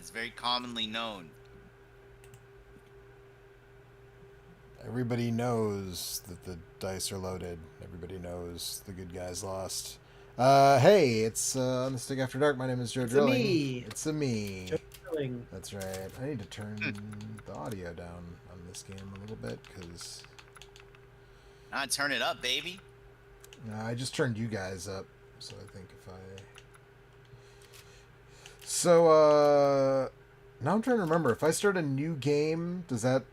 It's very commonly known. Everybody knows that the dice are loaded. Everybody knows the good guys lost. Hey, it's on the Stick After Dark. My name is Joe It's Drilling. me. It's a me. Joe Drilling. That's right. I need to turn the audio down on this game a little bit because Turn it up, baby. I just turned you guys up. So I think if I... So, now I'm trying to remember. If I start a new game, is that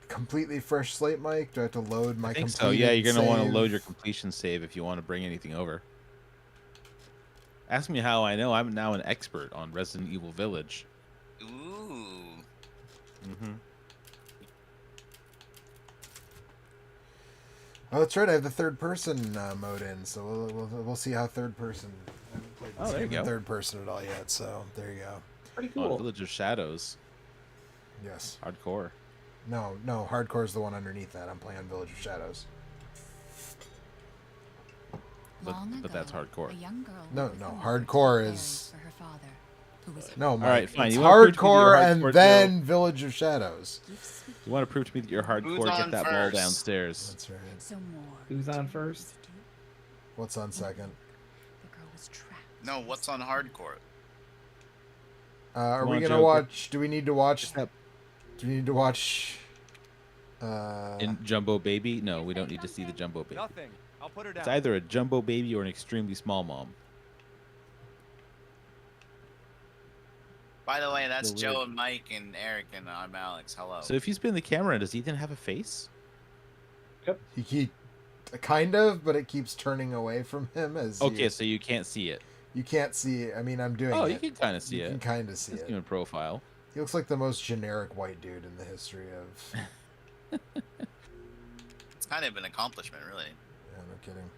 completely fresh slate, Mike? Do I have to load my I think completed so. Yeah, you're gonna want to save? load your completion save if you want to bring anything over. Ask me how I know. I'm now an expert on Resident Evil Village. Ooh. Mm-hmm. Oh, that's right. I have the third person mode in, so we'll see how third person. I haven't played this there you game in go. third person at all yet, so there you go. Pretty Oh, cool. Village of Shadows. Yes. Hardcore. No, hardcore is the one underneath that. I'm playing Village of Shadows. But that's hardcore. No, hardcore is. No, Mike, right, fine. it's You wanna prove to me that you're hardcore and hardcore, then Village of Shadows. You want to prove to me that you're hardcore? Who's Get on that ball first? downstairs. That's right. Who's on first? What's on second? No, what's on hardcore? Are Come we on, gonna Joe, watch? Do we need to watch? Get Do we need to watch? In Jumbo Baby? No, we don't need to see the Jumbo Baby. Nothing. I'll put her down. It's either a Jumbo Baby or an extremely small mom. By the way, that's So Joe weird. and Mike and Eric, and I'm Alex. Hello. So if you spin the camera, does Ethan have a face? He kind of, but it keeps turning away from him as. Okay, so you can't see it. You can't see it. I mean, I'm doing Oh, it. you can kind of see You can it. kind of see It's it. human profile. He looks like the most generic white dude in the history of. It's kind of an accomplishment, really. Yeah, no kidding.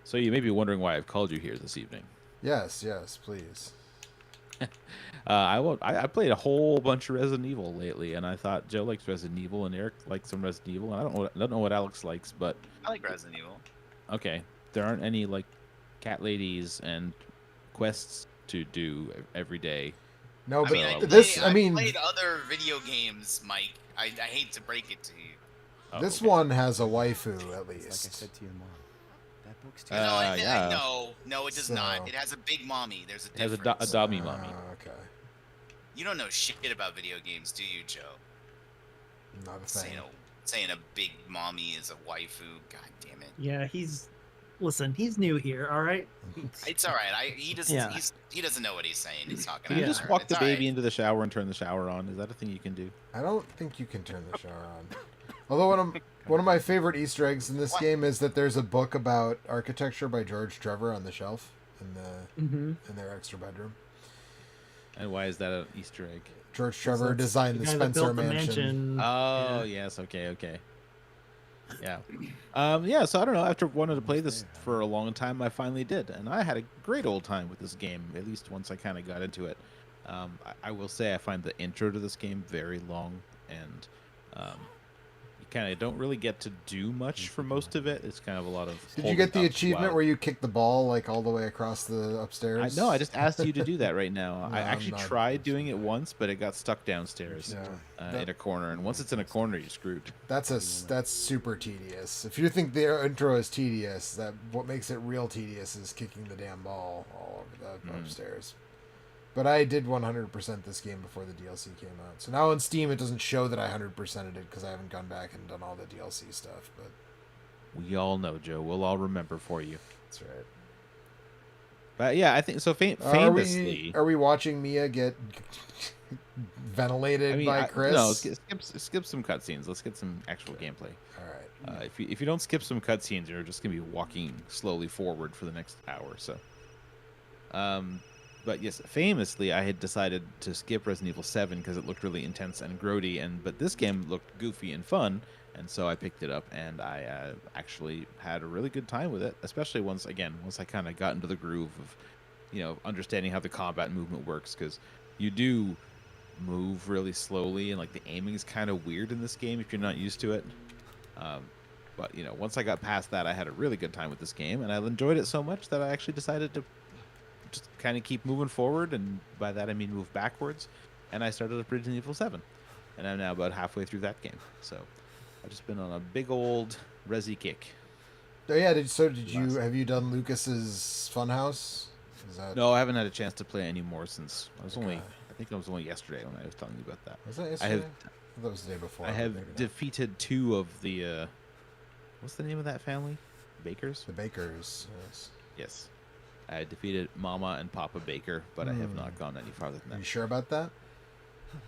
So you may be wondering why I've called you here this evening. Yes, please. I played a whole bunch of Resident Evil lately, and I thought Joe likes Resident Evil and Eric likes some Resident Evil. And I don't know what Alex likes, but I like Resident Evil. okay, there aren't any like cat ladies and quests to do every day. No, but I played other video games, Mike. I hate to break it to you. Oh, this okay. one has a waifu at Like I least. said to your mom, that book's too. Yeah. No, it does So- not. It has a big mommy. There's a It has difference. a dummy mommy. Okay, You don't know shit about video games, do you, Joe? not a thing. Saying a big mommy is a waifu. God damn it. Yeah, listen, he's new here, all right? It's all right. He doesn't. Yeah. He doesn't know what he's saying. He's talking. Can you out just of walk turn. the It's all baby right. into the shower and turn the shower on? Is that a thing you can do? I don't think you can turn the shower on. Although one of my favorite Easter eggs in this What? game is that there's a book about architecture by George Trevor on the shelf in their extra bedroom. And why is that an Easter egg? George Trevor designed the guy that Spencer built the Mansion. Oh, yes. Okay. Yeah. Yeah, so I don't know. After wanting to play this for a long time, I finally did. And I had a great old time with this game, at least once I kind of got into it. I will say I find the intro to this game very long, and you kind of don't really get to do much for most of it. It's kind of a lot of... Did you get the holding up achievement while- were you kicked the ball like all the way across the upstairs? No, I just asked you to do that right now. No, I I'm actually not- tried doing it once, but it got stuck downstairs Yeah. in a corner. And once it's in a corner, you're screwed. That's super tedious. If you think the intro is tedious, that what makes it real tedious is kicking the damn ball all over the upstairs. But I did 100% this game before the DLC came out. So now on Steam it doesn't show that I 100%ed it because I haven't gone back and done all the DLC stuff. But We all know, Joe. We'll all remember for you. that's right. But yeah, I think so. Famously, Are we watching Mia get ventilated by Chris? No, skip some cutscenes. Let's get some actual gameplay. All right. If you don't skip some cutscenes, you're just gonna be walking slowly forward for the next hour or so. But yes, famously, I had decided to skip Resident Evil 7 because it looked really intense and grody, but this game looked goofy and fun, and so I picked it up, and I actually had a really good time with it, especially once I kind of got into the groove of, understanding how the combat movement works, because you do move really slowly, and like the aiming is kind of weird in this game if you're not used to it. But once I got past that, I had a really good time with this game, and I enjoyed it so much that I actually decided to just kind of keep moving forward, and by that I mean move backwards. And I started up Resident Evil 7, and I'm now about halfway through that game. So I've just been on a big old Resi kick. Oh yeah, have you done Lucas's Funhouse? Is that No, I haven't had a chance to play anymore since I Okay. think it was only yesterday when I was telling you about that. was that I yesterday? have thought that was the day before. I but have maybe not. defeated 2 of the what's the name of that family? Bakers? The Bakers. Yes. Yes. I defeated Mama and Papa Baker, but I have not gone any farther Are than you that. sure about that?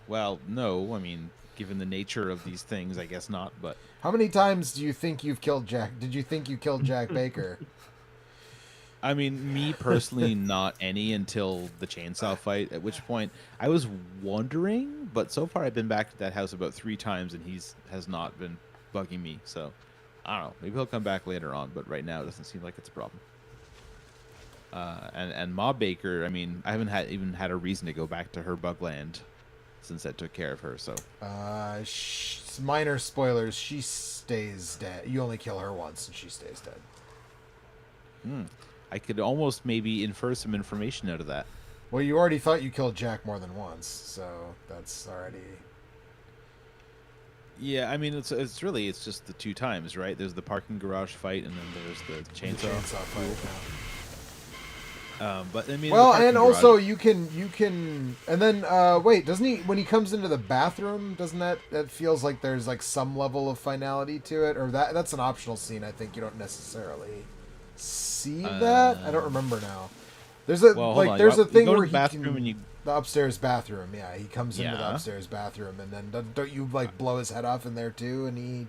Well, no, I mean, given the nature of these things, I guess not, but How many times do you think you've killed Jack? Did you think you killed Jack Baker? I mean, me personally, not any until the chainsaw fight, at which point I was wondering, but so far I've been back to that house about 3 times and has not been bugging me, so I don't know. Maybe he'll come back later on, but right now it doesn't seem like it's a problem. And Ma Baker, I mean, I haven't even had a reason to go back to her Bugland since I took care of her, so. Minor spoilers. She stays dead. You only kill her once, and she stays dead. I could almost maybe infer some information out of that. Well, you already thought you killed Jack more than once, so that's already. Yeah, I mean, it's just the 2 times, right? There's the parking garage fight, and then there's the chainsaw. Fight. But I mean, Well, the parking and also garage- you can, and then wait, doesn't he when he comes into the bathroom? Doesn't that feels like there's like some level of finality to it, or that's an optional scene? I think you don't necessarily see that. I don't remember now. There's a Well, hold on. there's You a thing go to where the he bathroom can, and you. the upstairs bathroom. Yeah, he comes into the Yeah. upstairs bathroom, and then don't you like blow his head off in there too? And he.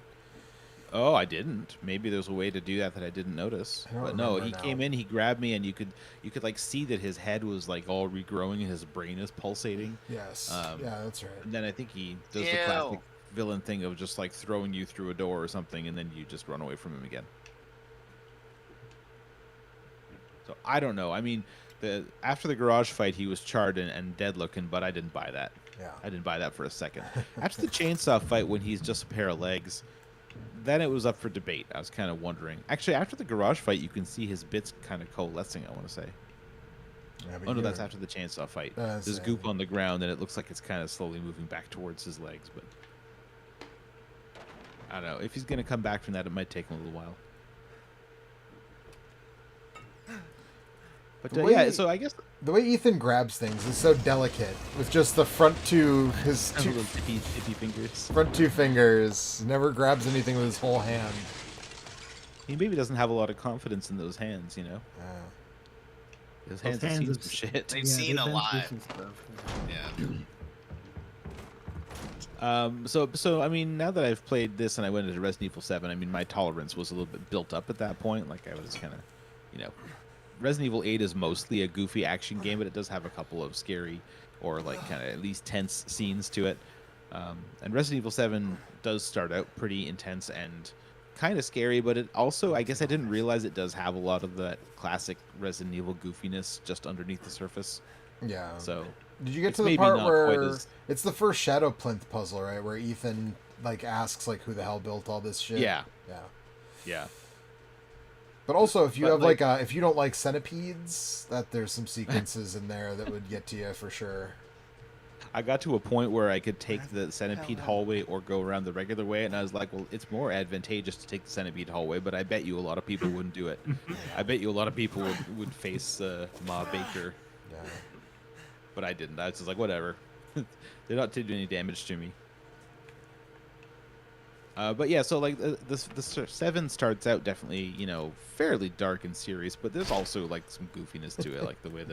Oh, I didn't. Maybe there's a way to do that I didn't notice. I don't But no, remember he now. came in, he grabbed me, and you could like see that his head was like all regrowing, and his brain is pulsating. Yes. Um, yeah, that's right. And then I think he does the Ew. classic villain thing of just like throwing you through a door or something, and then you just run away from him again. So I don't know. I mean, after the garage fight, he was charred and dead looking, but I didn't buy that. Yeah. I didn't buy that for a second. After the chainsaw fight, when he's just a pair of legs, then it was up for debate. I was kind of wondering. Actually, after the garage fight, you can see his bits kind of coalescing, I want to say. Yeah, but Oh, no, you- that's after the chainsaw fight. That's There's it. goop on the ground, and it looks like it's kind of slowly moving back towards his legs, but I don't know. If he's going to come back from that, it might take him a little while. But The yeah, way- so I guess The way Ethan grabs things is so delicate, with just the front his little tippy fingers. front 2 fingers. Never grabs anything with his whole hand. He maybe doesn't have a lot of confidence in those hands, you know? His hands have seen hands some shit. They've seen a been through lot. some stuff. Yeah. So I mean, now that I've played this and I went into Resident Evil 7, I mean, my tolerance was a little bit built up at that point. Like, I was kind of, you know, Resident Evil 8 is mostly a goofy action game, but it does have a couple of scary or, like, kind of at least tense scenes to it. And Resident Evil 7 does start out pretty intense and kind of scary, but it also, I guess I didn't realize it does have a lot of that classic Resident Evil goofiness just underneath the surface. Yeah. So Did you get it's to the maybe part not quite where as- it's the first Shadow Plinth puzzle, right? Where Ethan like asks like who the hell built all this shit? yeah, Yeah. yeah. But also, if you But, have like- if you don't like centipedes, that there's some sequences in there that would get to you for sure. I got to a point where I could take the centipede hallway or go around the regular way, and I was like, well, it's more advantageous to take the centipede hallway, but I bet you a lot of people wouldn't do it. I bet you a lot of people would face Ma Baker, Yeah. but I didn't. I was just like, whatever. They're not doing any damage to me. But yeah, so like the 7 starts out definitely, you know, fairly dark and serious, but there's also like some goofiness to it, like the way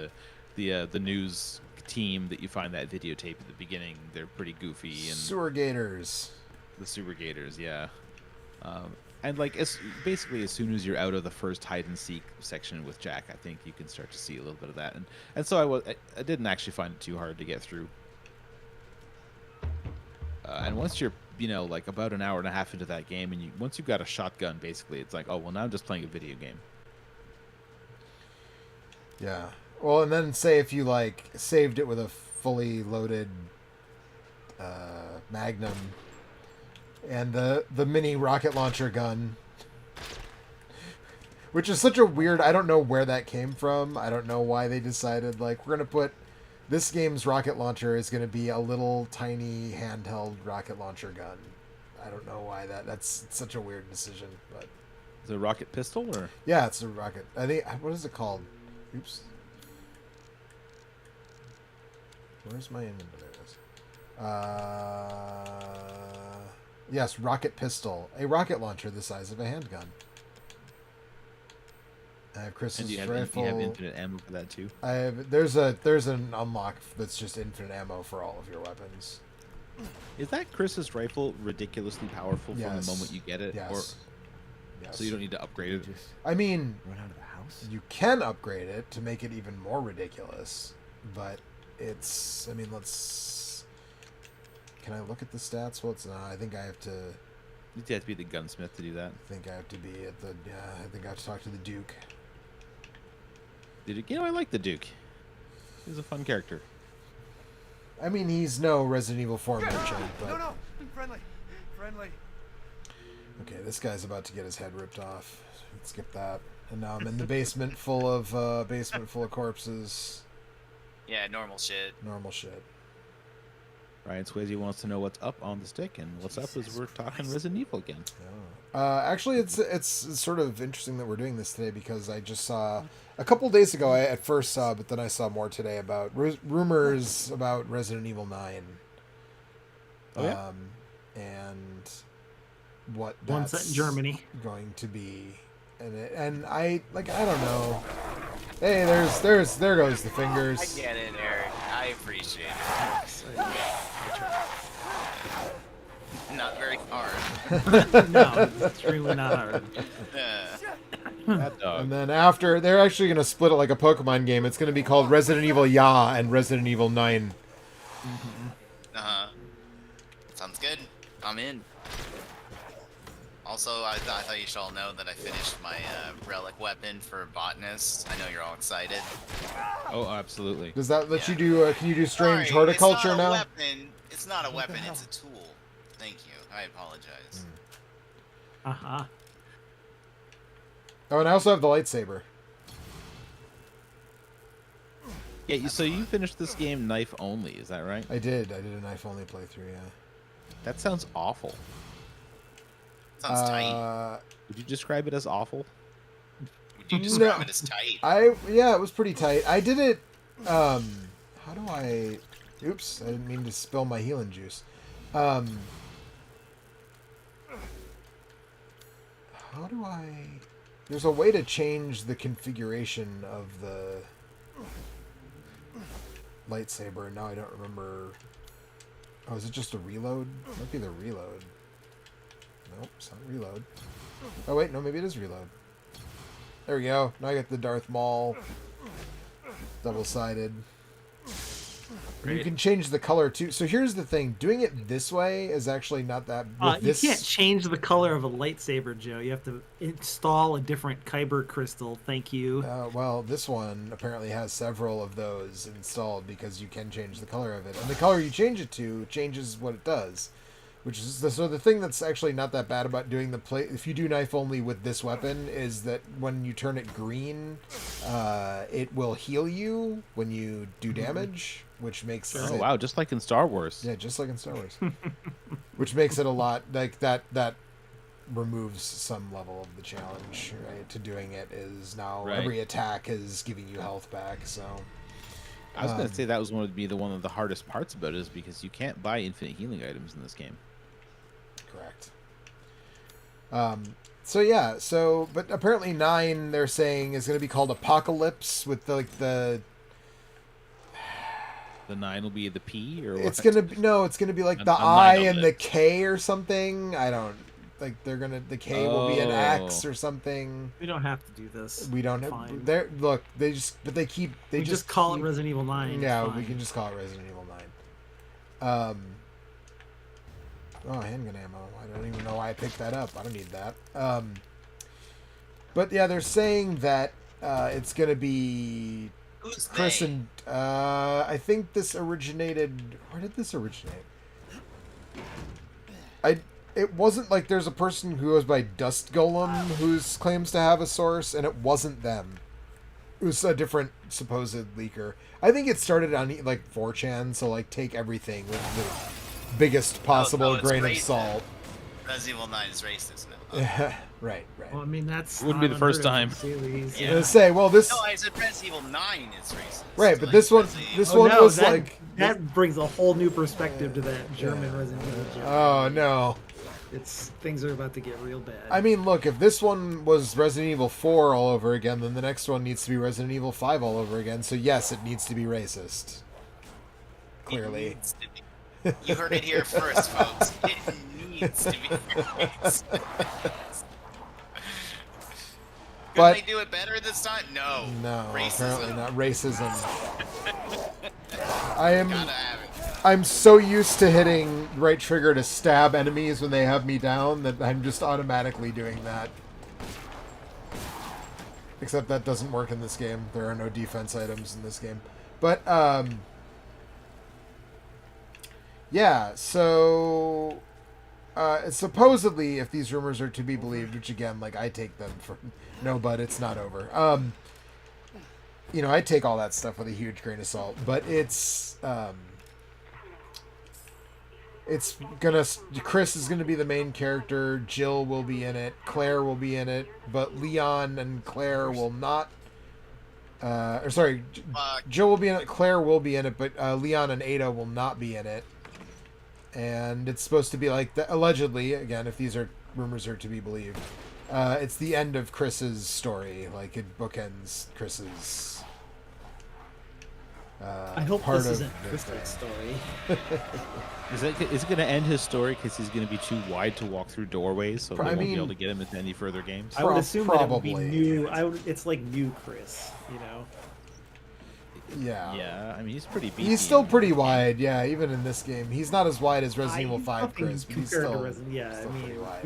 the news team that you find that videotape at the beginning, they're pretty goofy, and Sewer Gators. the Super Gators, yeah. And like basically as soon as you're out of the first hide and seek section with Jack, I think you can start to see a little bit of that, and so I didn't actually find it too hard to get through. And once you're, you know, like about an hour and a half into that game, and once you've got a shotgun, basically, it's like, oh well, now I'm just playing a video game. Yeah. Well, and then say if you like saved it with a fully loaded Magnum and the mini rocket launcher gun, Which is such a weird. I don't know where that came from. I don't know why they decided like we're gonna put this game's rocket launcher is gonna be a little tiny handheld rocket launcher gun. I don't know why that's such a weird decision, but Is it a rocket pistol or? yeah, it's a rocket. I think what is it called? Oops. Where's my inventory? Yes, rocket pistol, a rocket launcher the size of a handgun. I have Chris's And do you rifle. have infinite ammo for that too? I have there's an unlock that's just infinite ammo for all of your weapons. Is that Chris's rifle ridiculously powerful from Yes. the moment you get it? Yes. Or Yes. so you don't need to upgrade it? Just I mean, run out of the house. you can upgrade it to make it even more ridiculous, but it's. I mean, let's. Can I look at the stats? Well, it's not. I think I have to. You have to be the gunsmith to do that. I think I have to be at the. Yeah, I think I have to talk to the Duke. The Duke, I like the Duke. He's a fun character. I mean, he's no Resident Evil 4 merchant, but No, friendly. okay, this guy's about to get his head ripped off. Skip that. And now I'm in the basement full of corpses. Yeah, normal shit. Normal shit. Ryan Swayze wants to know what's up on the stick, and what's up is we're talking Resident Evil again. Actually, it's sort of interesting that we're doing this today because I just saw a couple days ago. I at first saw, but then I saw more today about rumors about Resident Evil 9. Oh, yeah? And what One that's set in Germany. going to be, and I don't know. Hey, there goes the I fingers. get it, Eric. I appreciate it. Not very hard. No, it's really not hard. That dog. And then after, they're actually going to split it like a Pokemon game. It's going to be called Resident Evil Ya and Resident Evil 9. Uh-huh. Sounds good. I'm in. Also, I thought you should all know that I finished my relic weapon for botanist. I know you're all excited. Oh, absolutely. Does that let Yeah. you do, can you do strange Sorry, horticulture it's not now? a weapon. It's not a weapon, it's a tool. Thank you. I apologize. Uh-huh. Oh, and I also have the lightsaber. Yeah, so you finished this game knife only, is that right? I did a knife only playthrough, yeah. That sounds awful. Sounds tight. Would you describe it as awful? Would you describe no. it as tight? Yeah, it was pretty tight. I did it, how do I, oops, I didn't mean to spill my healing juice. How do I, there's a way to change the configuration of the lightsaber, and now I don't remember. Oh, is it just a reload? Might be the reload. Nope, it's not reload. Oh wait, no, maybe it is reload. There we go. Now I get the Darth Maul double-sided. And you can change the color too. So here's the thing: doing it this way is actually not that. You can't change the color of a lightsaber, Joe. You have to install a different Kyber crystal. Thank you. Well, this one apparently has several of those installed because you can change the color of it, and the color you change it to changes what it does. Which is so the thing that's actually not that bad about doing the play. If you do knife only with this weapon, is that when you turn it green, it will heal you when you do damage, which makes Oh, it, wow, just like in Star Wars. yeah, just like in Star Wars, which makes it a lot like that. That removes some level of the challenge, right? To doing it is now Right. every attack is giving you health back. So I was going to say that was one of the hardest parts about it is because you can't buy infinite healing items in this game. correct. But apparently 9 they're saying is going to be called Apocalypse with the The 9 will be the P or what? it's going to be like A the 9 I on and it. the K or something. I don't like the K will be an X Oh. or something. We don't have to do this. We don't Fine. have they look, they just call it keep- Resident Evil 9. it's Yeah, we fine. can just call it Resident Evil 9. Handgun ammo. I don't even know why I picked that up. I don't need that. But yeah, they're saying that it's gonna be Who's Chris they? and I think this originated. Where did this originate? it wasn't like there's a person who goes by Dust Golem who's claims to have a source, and it wasn't them. It was a different supposed leaker. I think it started on like 4chan, so like take everything with the biggest possible it's grain of racist. salt. Resident Evil 9 is racist now. Right. Well, I mean, that's Wouldn't be not the first unheard of in time. series. Yeah. I was gonna say, well, this No, I said Resident Evil 9 is racist. right, but Like, this one, Resident this Evil- one no, was that, like, that brings a whole new perspective to that German Resident Evil joke. oh no. Things are about to get real bad. I mean, look, if this one was Resident Evil 4 all over again, then the next one needs to be Resident Evil 5 all over again. So yes, it needs to be racist. Clearly. It needs to be. You heard it here first, folks. It needs to be racist. Could But- they do it better this time? No. No, Racism. apparently not racism. I am Gotta have it. I'm so used to hitting right trigger to stab enemies when they have me down that I'm just automatically doing that. Except that doesn't work in this game. There are no defense items in this game. But yeah, so supposedly, if these rumors are to be believed, which again, like I take them for no, but it's not over. You know, I take all that stuff with a huge grain of salt, but it's gonna. Chris is gonna be the main character. Jill will be in it. Claire will be in it, but Leon and Claire will not. Or sorry, Jill will be in it. Claire will be in it, but Leon and Ada will not be in it. And it's supposed to be like allegedly, again, if these are rumors are to be believed, it's the end of Chris's story. Like it bookends Chris's. I hope part this of isn't the Crystal's thing. story. Is it going to end his story because he's going to be too wide to walk through doorways, so they I won't be mean- able to get him into any further games? I would assume that it would be Probably. new. It's like new Chris, you know. Yeah. Yeah, I mean he's pretty beefy. He's still in- pretty wide, yeah. Even in this game, he's not as wide as Resident Evil He's 5 nothing Chris, but he's compared to still. Resident. Yeah, still I pretty mean, wide.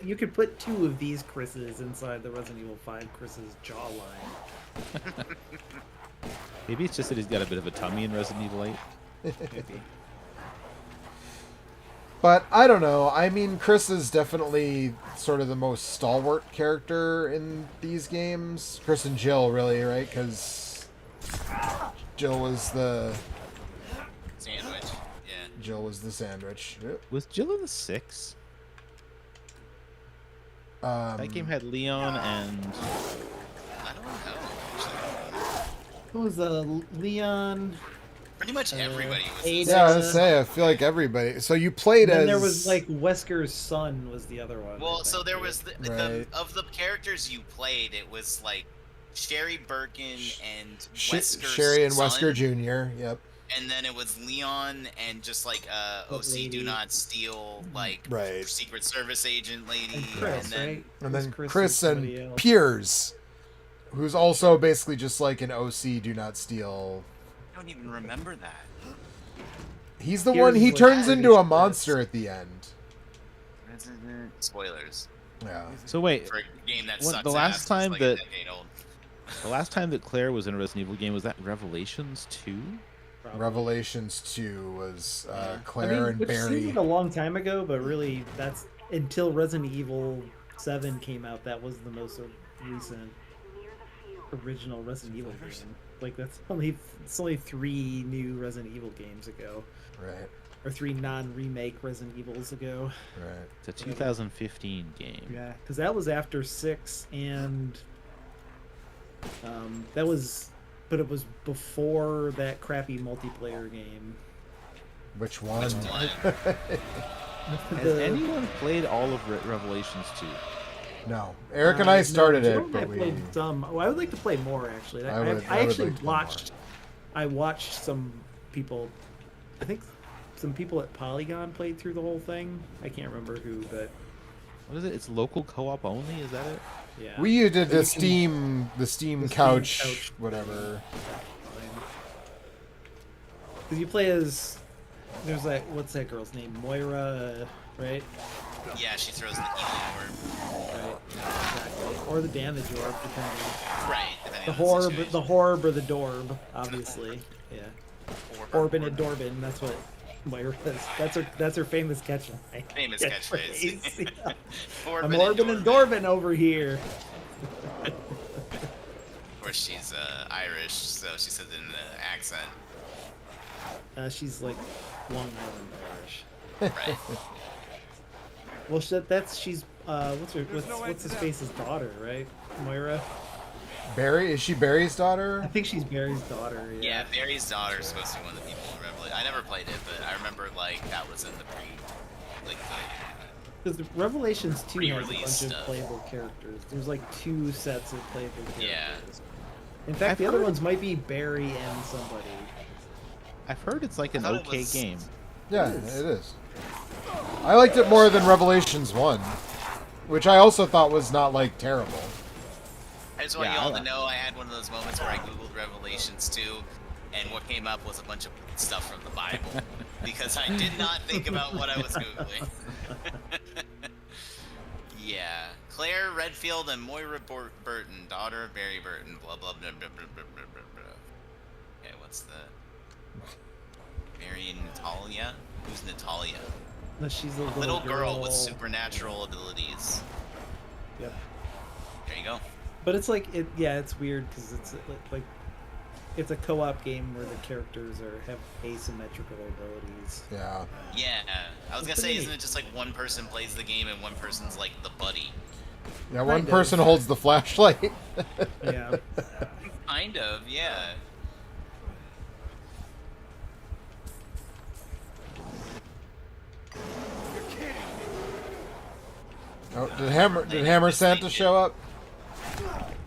you could put two of these Chris's inside the Resident Evil 5 Chris's jawline. Maybe it's just that he's got a bit of a tummy in Resident Evil 8. Maybe. But I don't know. I mean, Chris is definitely sort of the most stalwart character in these games. Chris and Jill, really, right? Because Jill was the Sandwich. Yeah. Jill was the sandwich. Yep. Was Jill in the 6? That game had Leon and I don't know. Actually. What was Leon? Pretty much everybody was. Ada. Yeah, I was gonna say. I feel like everybody. So you played And then as. there was like Wesker's son was the other one. I Well, so think. there was Right. of the characters you played, it was like Sherry Birkin and Wesker's Sherry and son, Wesker Jr. Yep. and then it was Leon and just like OC lady. Do Not Steal, like Right. Secret Service agent lady, And Chris, and then right? And Was then Chris Chris or and somebody else? Piers, who's also basically just like an OC Do Not Steal. I don't even remember that. He's the Piers one. He was turns like into a Chris. monster at the end. Spoilers Yeah. so wait, for a game that What- sucks. the last ass, it's time like that- a decade old. the last time that Claire was in a Resident Evil game was that Revelations 2? Probably. Revelations 2 was I Claire mean, and which seems Barry. like a long time ago, but really, that's until Resident Evil 7 came out. That was the most recent original Resident Evil game. Like it's only 3 new Resident Evil games ago, Right, or 3 non-remake Resident Evils ago. right. It's a 2015 game. Yeah, because that was after 6, and that was, but it was before that crappy multiplayer game. Which one? Which one? Has The- anyone played all of Revelations 2? No, Eric and I started Joe it, and but I we. played some. Well, I would like to play more actually. I would actually like to play more. watched. I watched some people. I think some people at Polygon played through the whole thing. I can't remember who, but What is it? It's local co-op only? Is that it? yeah. We did You the can- Steam the Steam couch, couch. whatever. Because you play as. There's like what's that girl's name? Moira, right? Yeah, she throws the healing Right. Exactly. Or the damage orb, depending. orb. Right. depending The on horb, situation. the horb, or the dorb, obviously. Yeah. Orb. Orbin and Dorbin. That's what Moira, that's her famous catchline. Famous catchphrase. Yeah. Corbin I'm Orbin and Dorban over here. Of course, she's Irish, so she says it in an accent. She's like Long Island Irish. Right. Well, she's what's his face's daughter, right? Moira. Barry, is she Barry's daughter? I think she's Barry's daughter. Yeah, Barry's daughter is supposed to be one of the people in Revelation. I never played it, but I remember like that was in the Because Revelations 2 has a Pre-release bunch stuff. of playable characters. There's like 2 sets of playable characters. Yeah. In fact, I've the other heard- ones might be Barry and somebody. I've heard it's like an thought it okay was- game. Yeah, it is. I liked it more than Revelations 1, which I also thought was not like terrible. I just want Yeah, you all I- to know I had one of those moments where I googled Revelations 2, and what came up was a bunch of stuff from the Bible because I did not think about what I was googling. Yeah, Claire Redfield and Moira Burton, daughter of Barry Burton. Blah blah blah blah blah blah blah blah. Blah. Okay, what's the Mary Natalia? Who's Natalia? No, she's a Little girl with supernatural abilities. Yep. There you go. But it's like it's weird because it's like it's a co-op game where the characters have asymmetrical abilities. Yeah. Yeah, I was gonna What's say, the isn't it just like one person plays the game and one person's like the buddy? Yeah, one Kind of. person holds the flashlight. Yeah. Kind of, yeah. Oh, did Hammer Santa show up?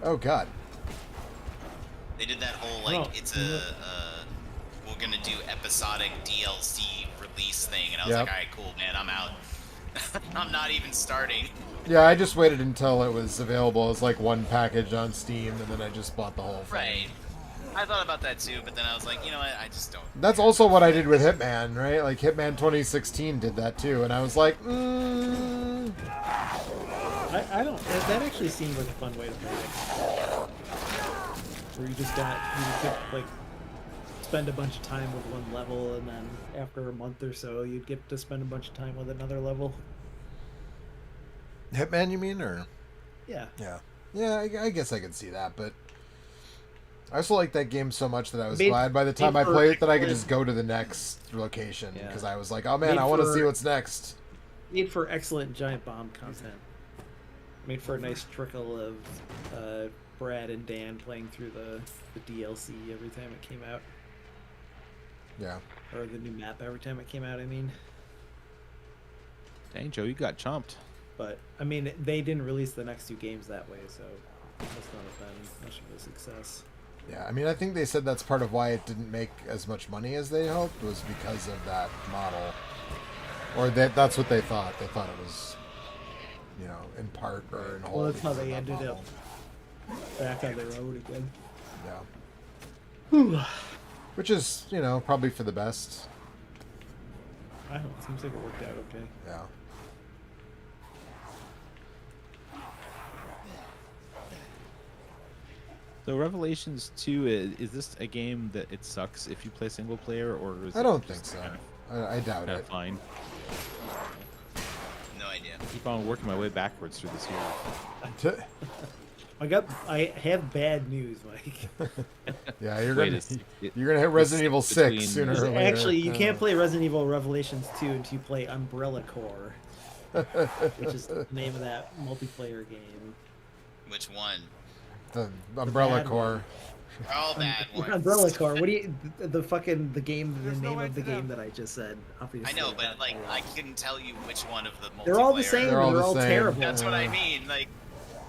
Oh God. They did that whole like Oh, it's we're gonna do episodic DLC release thing, and I was Yep. like, all right, cool, man, I'm out. I'm not even starting. Yeah, I just waited until it was available as like one package on Steam, and then I just bought the whole thing. Right. I thought about that too, but then I was like, you know what? I just don't. That's also what I did with Hitman, right? Like Hitman 2016 did that too, and I was like, I don't. That actually seemed like a fun way to play it. Where you could like spend a bunch of time with one level, and then after a month or so, you'd get to spend a bunch of time with another level. Hitman, you mean, or? Yeah. Yeah, I guess I could see that, but I also like that game so much that I was Made- glad by the time made I for played it that I could excellent- just go to the next location Yeah. because I was like, oh man, Made I want to for- see what's next. Made for excellent giant bomb content. Made for a nice trickle of Brad and Dan playing through the DLC every time it came out, Yeah. or the new map every time it came out. I mean, Dang, Joe, you got chomped. but I mean they didn't release the next 2 games that way, so it must not have been much of a success. Yeah, I mean, I think they said that's part of why it didn't make as much money as they hoped was because of that model, or that's what they thought. They thought it was, you know, in part or in whole. Well, that's how because of they that ended model. up back on the road again. Yeah, Whew. which is, you know, probably for the best. I don't know. It seems like it worked out okay. Yeah. So Revelations 2, is this a game that it sucks if you play single player, or is I it don't just think so. kind I doubt of it. fine? No idea. Keep on working my way backwards through this year. I have bad news, Mike. Yeah, you're Wait, gonna it's- you're gonna hit Resident Evil 6 between- sooner or later. Actually, you Yeah. can't play Resident Evil Revelations 2 until you play Umbrella Corps, which is the name of that multiplayer game. Which one? The Umbrella bad Corps. All bad ones. Umbrella Corps. What do you the There's name no way of the to game know. that I just said? Obviously, I know, got but like that I wrong. couldn't tell you which one of the multiplayer. They're all the same. They're all They're the all same. terrible. That's what I mean. Like,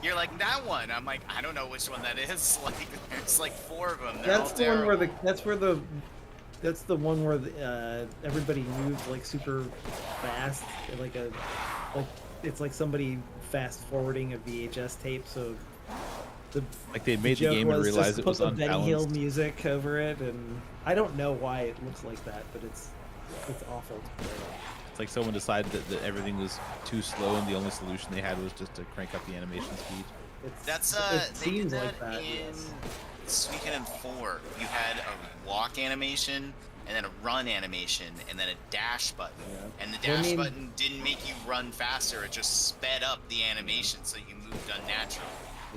you're like that one. I'm like, I don't know which one that is. Like, there's like 4 of them. They're That's all the one where terrible. that's the one where everybody moves like super fast, like it's like somebody fast forwarding a VHS tape. So Like they made the joke game and was realized just it put was the Benny Hill unbalanced. music over it, and I don't know why it looks like that, but it's awful to play. It's like someone decided that everything was too slow, and the only solution they had was just to crank up the animation speed. That's it they did seems that like that. in Yes. Suikoden 4. You had a walk animation and then a run animation, and then a dash button. Yeah. And the Well, I dash mean- button didn't make you run faster; it just sped up the animation, so you moved unnaturally.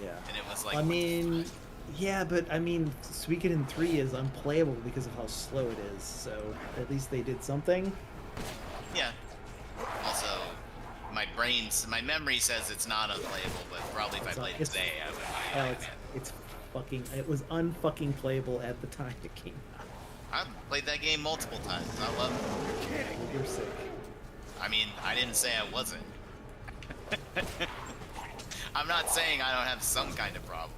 Yeah. And it was like, I what the mean, fuck? yeah, but I mean, Suikoden 3 is unplayable because of how slow it is. So at least they did something. Yeah. Also, my memory says it's not unplayable, but probably if I It's not- played it it's- today, I would buy it. Alex, it's fucking. It was unfucking playable at the time it came out. I've played that game multiple times. I love it. You're sick. I mean, I didn't say I wasn't. I'm not saying I don't have some kind of problem.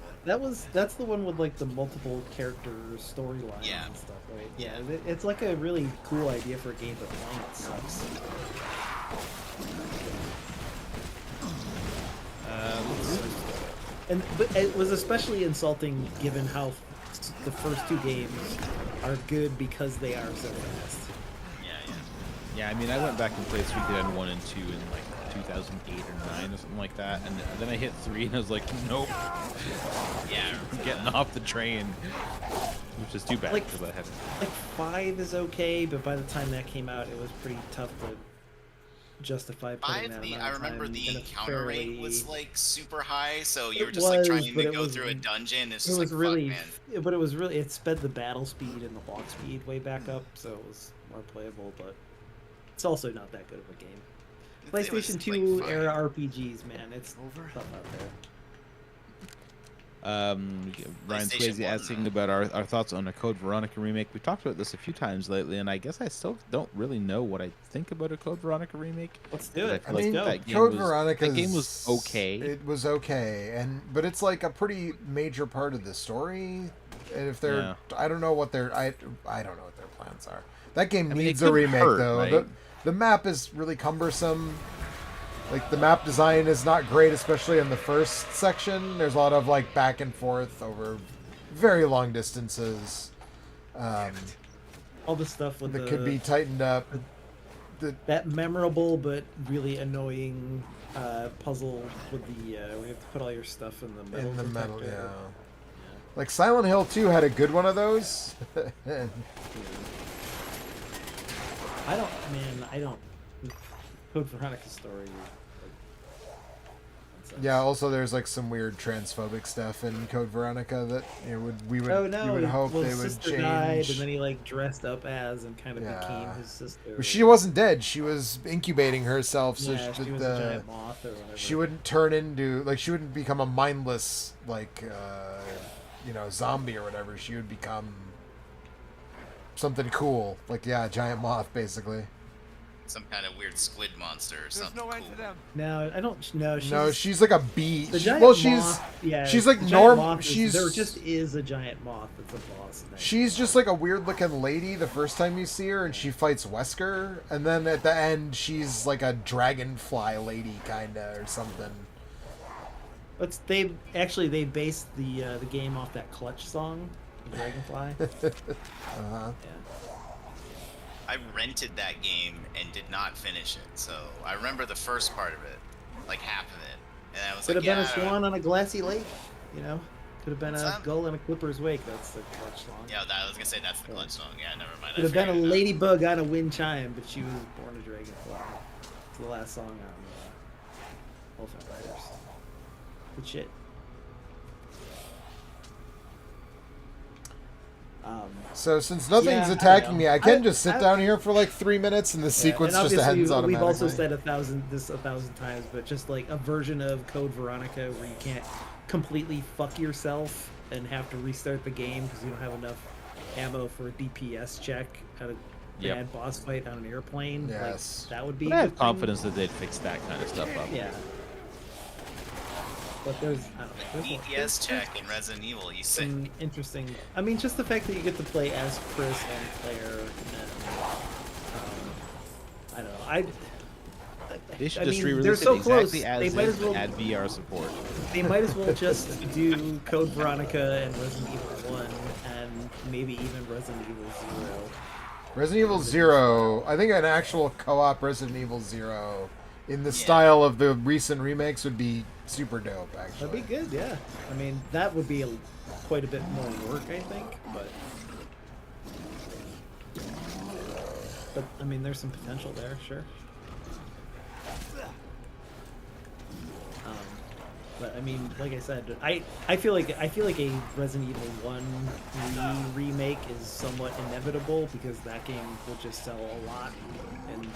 That's the one with like the multiple character storylines Yeah. and stuff, right? Yeah. It's like a really cool idea for a game, but playing it sucks. But it was especially insulting given how the first two games are good because they are so fast. Yeah, yeah. Yeah, I mean, I went back and played Suikoden 1 and 2 in like 2008 or 9 or something like that, and then I hit 3 and I was like, nope, Yeah. I'm getting off the train, which is too bad Like- because I had. Like 5 is okay, but by the time that came out, it was pretty tough to justify putting that amount of I remember time the in a encounter rate fairly- was like super high, so you It were just like was, trying but to it go was- through a dungeon. It's It just was like, really, fuck, man. but it was really, it sped the battle speed and the walk speed way back up, so it was more playable. But it's also not that good of a game. It was, PlayStation like, 2 fine. era RPGs, man, it's tough out there. Ryan PlayStation Swayze 1, asking though. about our thoughts on a Code Veronica remake. We talked about this a few times lately, and I guess I still don't really know what I think about a Code Veronica remake. Let's do But it. feel Let's like go. that game Code was- Veronica. That game was okay. It was okay, but it's like a pretty major part of the story. And if they're, Yeah. I don't know what their, I don't know what their plans are. That game I mean, it needs a could remake hurt, though. right? The map is really cumbersome. Like the map design is not great, especially in the first section. There's a lot of like back and forth over very long distances. All the stuff with That the could be tightened up. that memorable but really annoying puzzle with the where you have to put all your stuff in the metal In the metal, detector. yeah. Like Silent Hill 2 had a good one of those. And I don't. Code Veronica story. yeah, also there's like some weird transphobic stuff in Code Veronica that we would Oh no! you would hope well, they his would sister change. died, and then he like dressed up as and kind of Yeah. became his sister. But she wasn't dead. She was incubating herself so Yeah, that she was a giant moth or whatever. she wouldn't turn into like she wouldn't become a mindless like zombie or whatever. She would become something cool, like a giant moth basically. Some kind of weird squid monster or There's something no end cool. to them. No, I don't. No, No, she's like a bee. the She- giant well, moth. Yeah, she's like the giant norm. moth is- She's there just is a giant moth that's a boss. in that She's just like a weird looking lady the first time you see her, and she fights Wesker, and then at the end she's like a dragonfly lady kinda or something. But they based the game off that Clutch song, Dragonfly. Uh-huh. Yeah. I rented that game and did not finish it, so I remember the first part of it, like half of it, and I was Could like, have been yeah, a swan on a glassy lake, you know. Could have been What's a that? gull in a clipper's wake. That's the Clutch song. Yeah, I was gonna say that's the Clutch song. Yeah, never mind. Could have been a ladybug on a wind chime, but she was born a dragonfly. It's the last song on Elephant Riders. Good shit. So since nothing's Yeah, I don't attacking know. me, I can I- just sit I- down here for like 3 minutes, and the sequence and just obviously ends automatically. we've also said a thousand times, but just like a version of Code Veronica where you can't completely fuck yourself and have to restart the game because you don't have enough ammo for a DPS check at a Yep. bad boss fight on an airplane. Yes. Like, that would be. But I a have good thing. confidence that they'd fix that kind of stuff up. Yeah. But there's, I don't know, there's DPS check in Resident Evil. You say some interesting. I mean, just the fact that you get to play as Chris and Claire, and I don't know. They should I just mean, re-release they're it so close. exactly as They is might as well. and add VR support. They might as well just do Code Veronica and Resident Evil 1 and maybe even Resident Evil 0. Resident Evil 0, I think an actual co-op Resident Evil 0 in the style of the recent remakes would be super dope, actually. That'd be good, yeah. I mean, that would be quite a bit more work, I think, but but I mean, there's some potential there, sure. Um, but I mean, like I said, I feel like a Resident Evil 1 remake is somewhat inevitable because that game will just sell a lot, and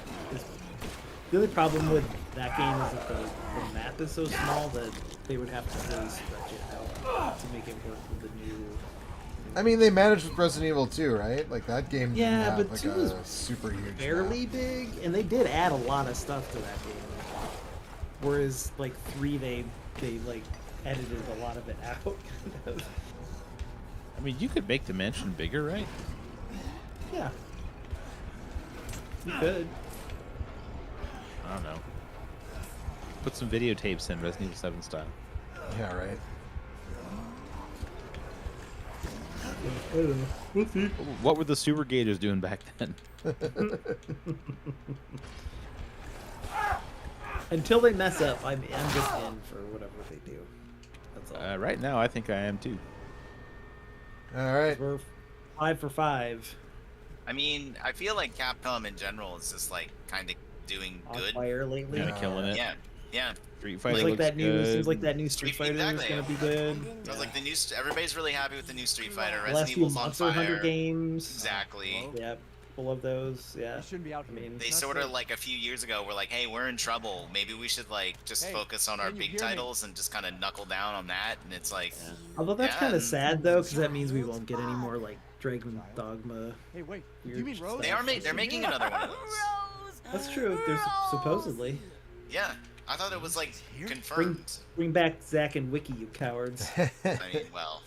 the only problem with that game is that the map is so small that they would have to really stretch it out to make it work with the new. I mean, they managed with Resident Evil 2, right? Like that game didn't Yeah, have but like 2 a was super huge Fairly map. big, and they did add a lot of stuff to that game. Whereas like 3, they like edited a lot of it out. Kind of. I mean, you could make Dimension bigger, right? Yeah, you could. I don't know. Put some videotapes in Resident Evil 7 style. Yeah, right. I don't know. We'll see. What were the Super Gators doing back then? Until they mess up, I'm just in for whatever they do. That's all. Right now, I think I am too. All right. We're 5 for 5. I mean, I feel like Capcom in general is just like kind of doing On good. fire lately. Kind of killing it. Yeah. Street Fighter Seems like looks that new. good. Seems like that new Street Street- Fighter is exactly. gonna be good. Sounds like the new. Everybody's really happy with the new Street Fighter. The last Resident few Evil's on Monster Hunter fire. games. Exactly. Yep, full of those. Yeah. You shouldn't be out I here. mean, They It's not sort of safe. like a few years ago were like, hey, we're in trouble. Maybe we should like just Hey, focus on our can you big hear me? titles and just kind of knuckle down on that. And it's like, Although that's Yeah, kind of and- sad though, because that means we won't get any more like Dragon Dogma. Hey, wait. Do Weird you mean stuff. Rose? they're making another one of those. That's true. There's supposedly Yeah, I thought it was like bring confirmed. bring back Zack and Wiki, you cowards. I mean, well,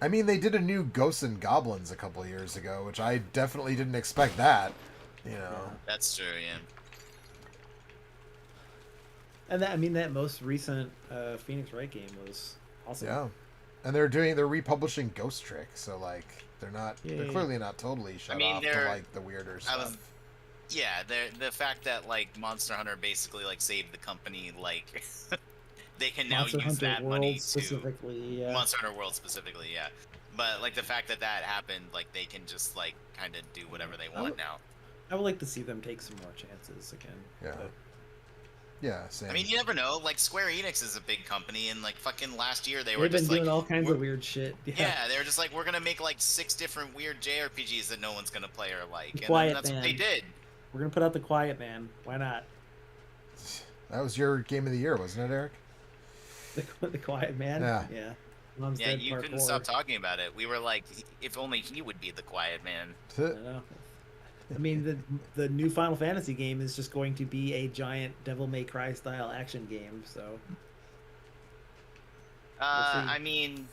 I mean, they did a new Ghosts and Goblins a couple years ago, which I definitely didn't expect that. You know. that's true. Yeah. And that I mean that most recent Phoenix Wright game was awesome. Yeah. And they're republishing Ghost Trick, so like they're Yeah. clearly not totally shut mean, off to they're- like the weirder I stuff. was- Yeah, the fact that like Monster Hunter basically like saved the company, like they can now Monster use Hunter that World money to specifically. Yeah. Monster Hunter World specifically, yeah. But like the fact that that happened, like they can just like kind of do whatever they want now. I would like to see them take some more chances again. Yeah. but- Yeah, same. I mean, you never know. Like Square Enix is a big company, and like fucking last year they were They've been just doing like, all kinds we're- of weird shit. yeah, they were just like, we're gonna make like 6 different weird JRPGs that no one's gonna play or like, and Quiet then that's what they Man. did. We're gonna put out the Quiet Man. Why not? That was your game of the year, wasn't it, Eric? The Quiet Man. Yeah. Yeah. Mom's Yeah, Dead you Part couldn't 4. stop talking about it. We were like, if only he would be the quiet man. I know. I mean, the new Final Fantasy game is just going to be a giant Devil May Cry style action game. So see. I mean,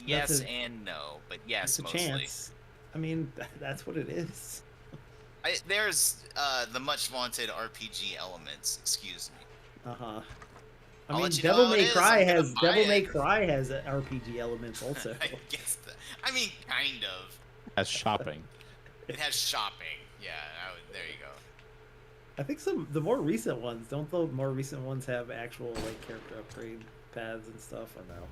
yes That's a- and no, but yes, it's a mostly. chance. I mean, that's what it is. There's the much vaunted RPG elements. Excuse me. Uh huh. I I'll mean, let you know Devil how it May is, Cry I'm gonna has buy Devil May it. Cry has RPG elements also. I guess. I mean, kind of. As shopping. It has shopping. Yeah, there you go. I think the more recent ones the more recent ones have actual like character upgrade paths and stuff. Or no?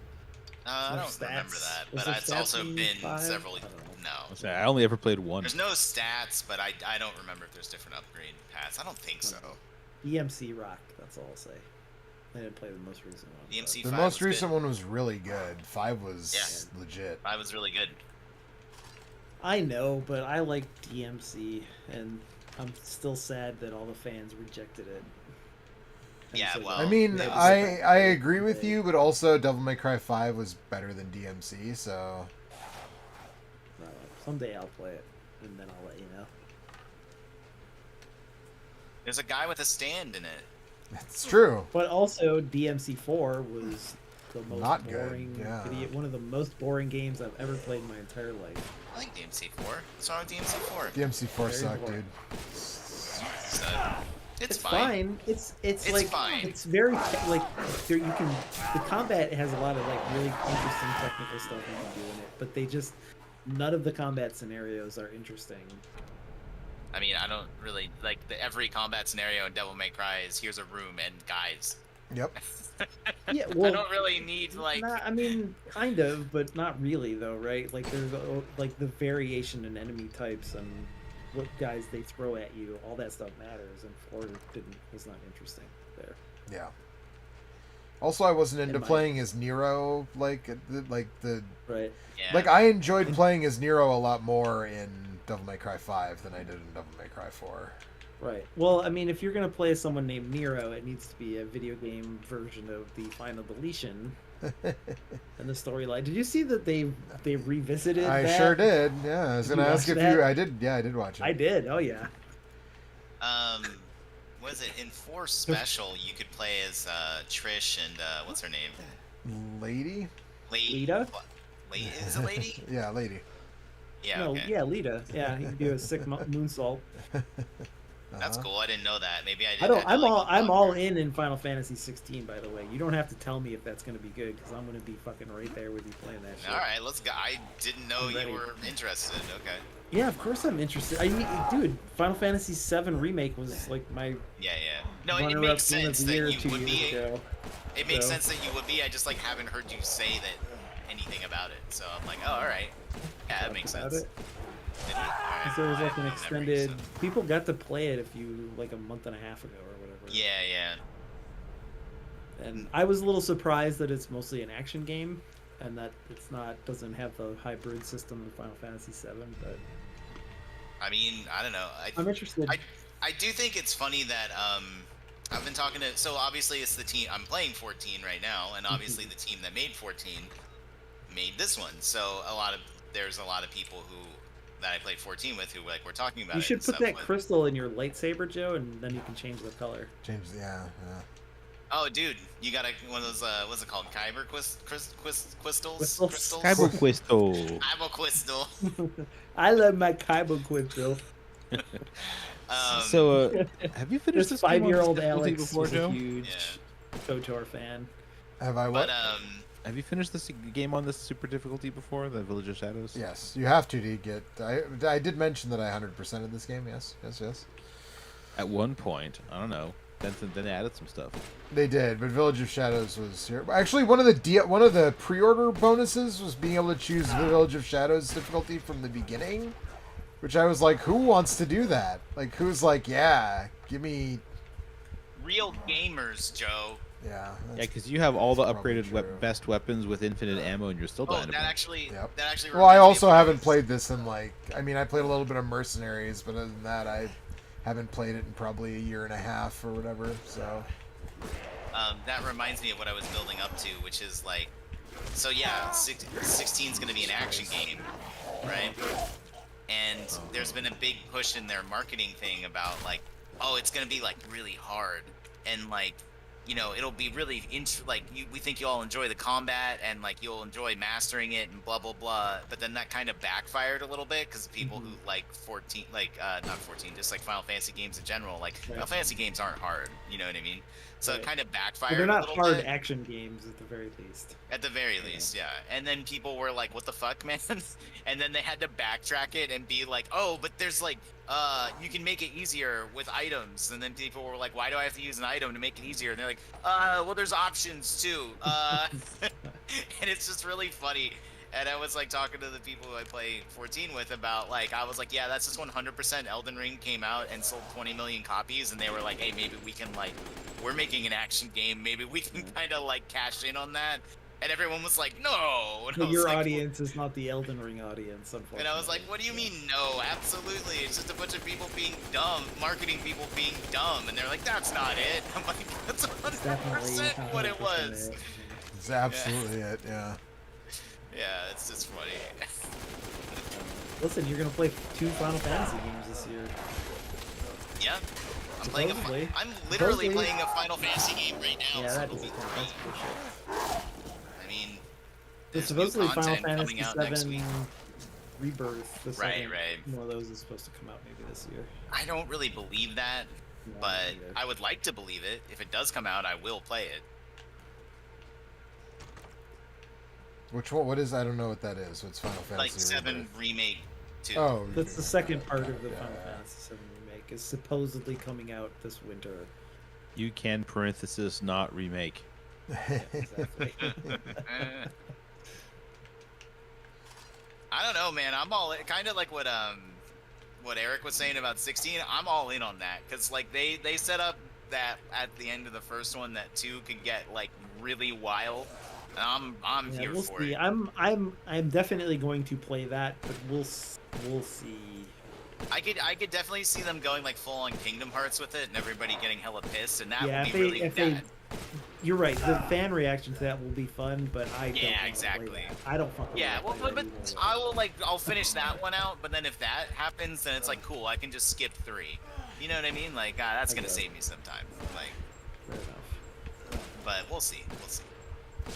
I More don't remember stats? that, Was but there it's stats also in been 5? several. I don't know. No, So I only ever played one. there's no stats, but I don't remember if there's different upgrade paths. I don't think so. DMC Rock. That's all I'll say. I didn't play the most recent one. DMC The 5 most was recent good. one was really good. 5 was legit. 5 was really good. I know, but I like DMC, and I'm still sad that all the fans rejected it. And Yeah, so well, I mean, it was- I agree with you, but also Devil May Cry 5 was better than DMC, so I don't know. Someday I'll play it, and then I'll let you know. There's a guy with a stand in it. it's true. But also, DMC4 was the most Not good, boring yeah. one of the most boring games I've ever played in my entire life. I like DMC4. What's wrong with DMC4? DMC4 Very sucked, boring. dude. So, it's It's fine. fine. It's like fine. it's very like there you can the combat has a lot of like really interesting technical stuff you can do in it, but they just none of the combat scenarios are interesting. I mean, I don't really like every combat scenario in Devil May Cry is here's a room and guys, Yep. Yeah, I well, don't really need like. not, I mean, kind of, but not really though, right? Like there's like the variation in enemy types and what guys they throw at you, all that stuff matters, and 4 was not interesting there. Yeah. Also, I wasn't In into my- playing as Nero like the Right. Yeah. like I enjoyed playing as Nero a lot more in Devil May Cry 5 than I did in Devil May Cry 4. Right. Well, I mean, if you're gonna play someone named Nero, it needs to be a video game version of the Final Deletion and the storyline. Did you see that they revisited? I that? sure did. Yeah, I was Did gonna you ask watch if that? you. I did. Yeah, I did watch it. I did. Oh yeah. Was it in 4 Special? You could play as Trish and what's her name? Lady. Lita? Is it Lady? Yeah, lady. Yeah. No, Okay. yeah, Lita. Yeah, he could do a sick moonsault. That's Uh-huh. cool. I didn't know that. Maybe I did. I don't. had to, like, I'm unlock all her. in Final Fantasy 16. By the way, you don't have to tell me if that's gonna be good because I'm gonna be fucking right there with you playing that shit. All right, let's go. I didn't know I'm ready. you were interested. Okay. Yeah, of course I'm interested. I mean, dude, Final Fantasy 7 remake was like my Yeah, yeah. No, it runner-up makes game of sense the year that you 2 would years be. ago. It makes so. sense that you would be. I just like haven't heard you say that anything about it. So I'm like, oh, all right. Yeah, that makes About sense. it. Did you? All right. Because there was like I an have memories, extended. so- People got to play it if you like a month and a half ago or whatever. Yeah, yeah. And I was a little surprised that it's mostly an action game, and that it's not doesn't have the hybrid system of Final Fantasy 7. But I mean, I don't know. I'm interested. I do think it's funny that I've been talking to. So obviously it's the team. I'm playing 14 right now, and obviously the team that made 14 made this one. So there's a lot of people that I played 14 with who like were talking about You it. should and put stuff, that but- crystal in your lightsaber, Joe, and then you can change the color. Change. Yeah. Oh, dude, you got one of those. What's it called? Kyber crystals. Crystals? Kyber Quisto. Kyber crystal. I love my Kaiba crystal. So, have you finished This this game on 5-year-old difficulty Alex before, was a Joe? huge Yeah. KOTOR fan. Have I what? But Have you finished this game on this super difficulty before, the Village of Shadows? Yes, you have to get. I did mention that I 100% in this game. Yes. At one point, I don't know. Then they added some stuff. They did, but Village of Shadows was here. Actually, one of the pre-order bonuses was being able to choose the Village of Shadows difficulty from the beginning, which I was like, who wants to do that? Like, who's like, yeah, give me, real gamers, Joe. yeah. Yeah, because you have all the probably upgraded true. best weapons with infinite ammo, and you're still Oh, dying. that actually. Yep. That actually. Well, I reminds me also of what haven't was- played this in like, I mean, I played a little bit of Mercenaries, but other than that, I haven't played it in probably a year and a half or whatever. So That reminds me of what I was building up to, which is like, so yeah, 16 is going to be an action game, right? And there's been a big push in their marketing thing about like, oh, it's going to be like really hard, and like, you know, it'll be really we think you'll all enjoy the combat and like you'll enjoy mastering it and blah blah blah. But then that kind of backfired a little bit because people who like 14, not 14, just like Final Fantasy games in general, like Right. Final Fantasy games aren't hard, you know what I mean? So Right. it kind of backfired. Well, they're a not little hard bit. action games at the very least. At the very least, yeah. And then people were like, what the fuck, man? And then they had to backtrack it and be like, oh, but there's like, you can make it easier with items. And then people were like, why do I have to use an item to make it easier? And they're like, well, there's options too. And it's just really funny. And I was like talking to the people who I play 14 with about like, I was like, yeah, that's just 100% Elden Ring came out and sold 20 million copies. And they were like, hey, maybe we can like, we're making an action game. Maybe we can kind of like cash in on that. And everyone was like, no. And I But was your like, audience is not the Elden Ring audience, unfortunately. and I was like, what do you mean no? Absolutely. It's just a bunch of people being dumb, marketing people being dumb. And they're like, that's not it. I'm like, that's It's definitely 100% what it 100% was. it. it's absolutely it. Yeah. Yeah, it's just funny. Listen, you're gonna play 2 Final Fantasy games this year. Yeah. Supposedly. I'm literally Supposedly. playing a Final Fantasy game right now. Yeah, so that it'll doesn't be count. great. That's bullshit. I mean, It's there's new supposedly Final content Fantasy coming out next 7 week. Rebirth. The Right, second right. One of those is supposed to come out maybe this year. I don't really believe that, No, but me neither. I would like to believe it. If it does come out, I will play it. Which one? What is? I don't know what that is. What's Final Fantasy? Like 7 Rebirth? Remake 2. Oh, That's the second part of the Yeah. Final Fantasy 7 remake. Is supposedly coming out this winter. You can parenthesis not remake. Exactly. I don't know, man. I'm all kind of like what Eric was saying about 16. I'm all in on that because like they set up that at the end of the first one that 2 can get like really wild. And I'm Yeah, here we'll for see. it. I'm definitely going to play that, but we'll see. I could definitely see them going like full on Kingdom Hearts with it and everybody getting hella pissed and that Yeah, would be really if bad. you're right. The fan reaction to that will be fun, but I don't Yeah, wanna exactly. Play that. I don't fucking. Yeah, well, wanna play but that either. I will I'll finish that one out. But then if that happens, then it's like cool. I can just skip 3. You know what I mean? Like that's I gonna guess. save me some time. Like, Fair enough. but we'll see. We'll see.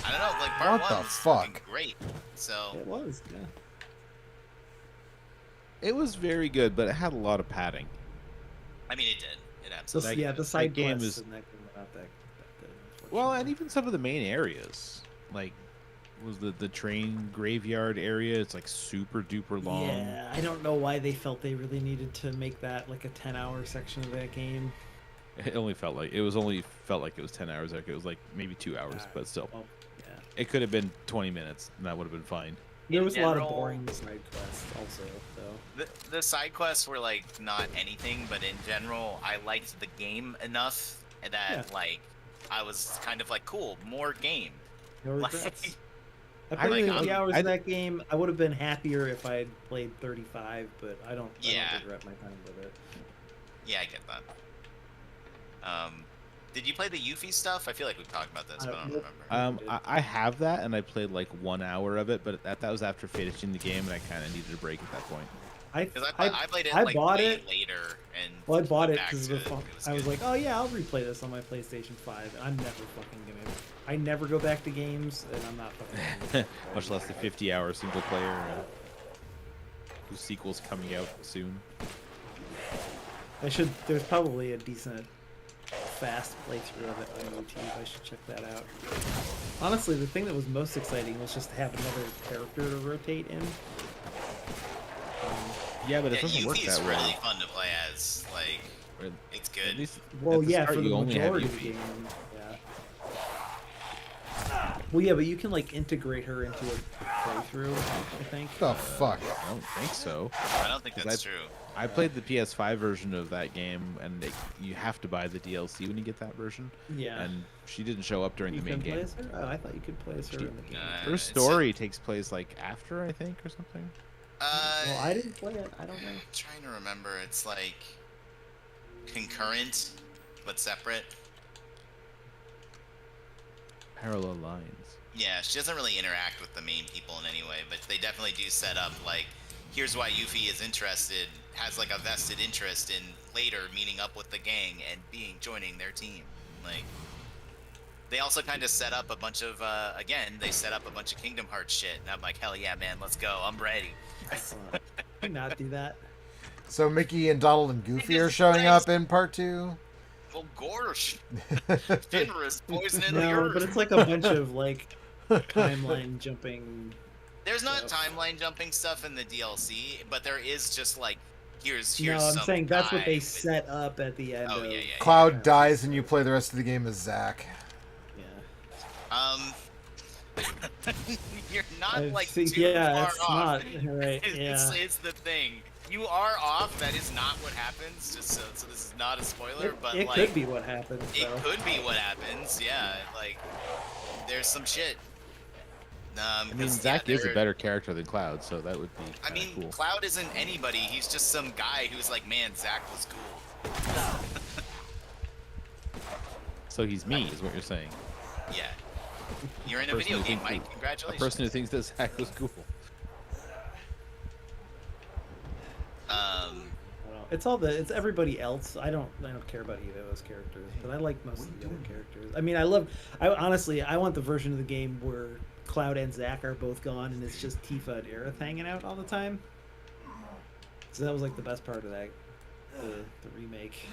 I don't know. Like part What 1 the was fuck? fucking great. So It was. Yeah. It was very good, but it had a lot of padding. I mean, it did. It So absolutely. yeah, the side game quests is- in that game were not that good. Well, and unfortunately. even some of the main areas, like was the train graveyard area. It's like super duper long. Yeah, I don't know why they felt they really needed to make that like a 10-hour section of that game. It only felt like it was 10 hours. Like it was like maybe 2 hours, but still, Well, yeah. it could have been 20 minutes, and that would have been fine. There In was a lot of general- boring side quests also, though. The side quests were like not anything, but in general, I liked the game enough that Yeah. like I was kind of like cool, more game. No Like, regrets. I I played like- 50 hours I- of that game. I would have been happier if I had played 35, but I don't Yeah. regret my time with it. Yeah, I get that. Did you play the Yuffie stuff? I feel like we talked about this, but I don't Nope. remember. I have that, and I played like 1 hour of it, but that was after finishing the game, and I kind of needed a break at that point. Because I played it I like bought way it- later, and Well, I bought went it back because to of the it. fun. It I was good. like, oh yeah, I'll replay this on my PlayStation 5. I'm never fucking gonna. I never go back to games, and I'm not fucking. Much less the 50-hour single player, whose sequel's coming out soon. I should. There's probably a decent, fast playthrough of it on YouTube. I should check that out. Honestly, the thing that was most exciting was just to have another character to rotate in. Yeah, but it Yeah, doesn't work Yuffie's that really way. fun to play as. Like, Or it's At good. least Well, at the yeah, start, for the you only have majority of the Yuffie. game. Yeah. Well, yeah, but you can like integrate her into a playthrough. I think. The fuck? I don't think so. I don't think 'Cause that's true. I played the PS5 version of that game, and you have to buy the DLC when you get that version. Yeah. And she didn't show up during You the main can play game. as her? Oh, I thought you could play as her She- in the game. Her It's story takes place like after, I think, or something. Well, I didn't play it. I don't know. I'm trying to remember. It's like concurrent, but separate. Parallel lines. Yeah, she doesn't really interact with the main people in any way, but they definitely do set up like, here's why Yuffie is interested, has like a vested interest in later meeting up with the gang and joining their team. Like, they also kind of set up a bunch of again, they set up a bunch of Kingdom Hearts shit, and I'm like, hell yeah, man, let's go, I'm ready. Can not do that. So Mickey and Donald and Goofy are Jesus showing Christ. up in part 2. Well, gorsh, Finra's poisoning the No, earth. but it's like a bunch of like timeline jumping. There's not stuff. timeline jumping stuff in the DLC, but there is just like, here's No, I'm some saying that's what guy they with- set up at the end. Oh of, yeah, yeah. Cloud dies and you play the rest of the game as Zack. Yeah. You're not I like see- too yeah, far it's off. not right. It's, Yeah. it's the thing. You are off. That is not what happens. Just so this is not a spoiler, but It like could be what happens. it Though. could be what happens. Yeah, like there's some shit. I mean, 'cause, Zack yeah, is a there- better character than Cloud, so that would be I kinda mean, cool. Cloud isn't anybody. He's just some guy who's like, man, Zack was cool. So he's me, is what you're saying. Yeah. You're in a Person video who game, thinks Mike. A Congratulations. person who thinks that Zack was cool. I don't know. It's everybody else. I don't care about either of those characters, but I like most of the other characters. I mean, I honestly I want the version of the game where Cloud and Zack are both gone and it's just Tifa and Aerith hanging out all the time. So that was like the best part of that, the remake.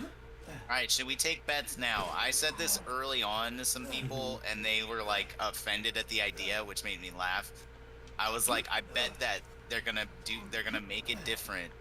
All right, should we take bets now? I said this early on to some people, and they were like offended at the idea, which made me laugh. I was like, I bet that they're gonna make it different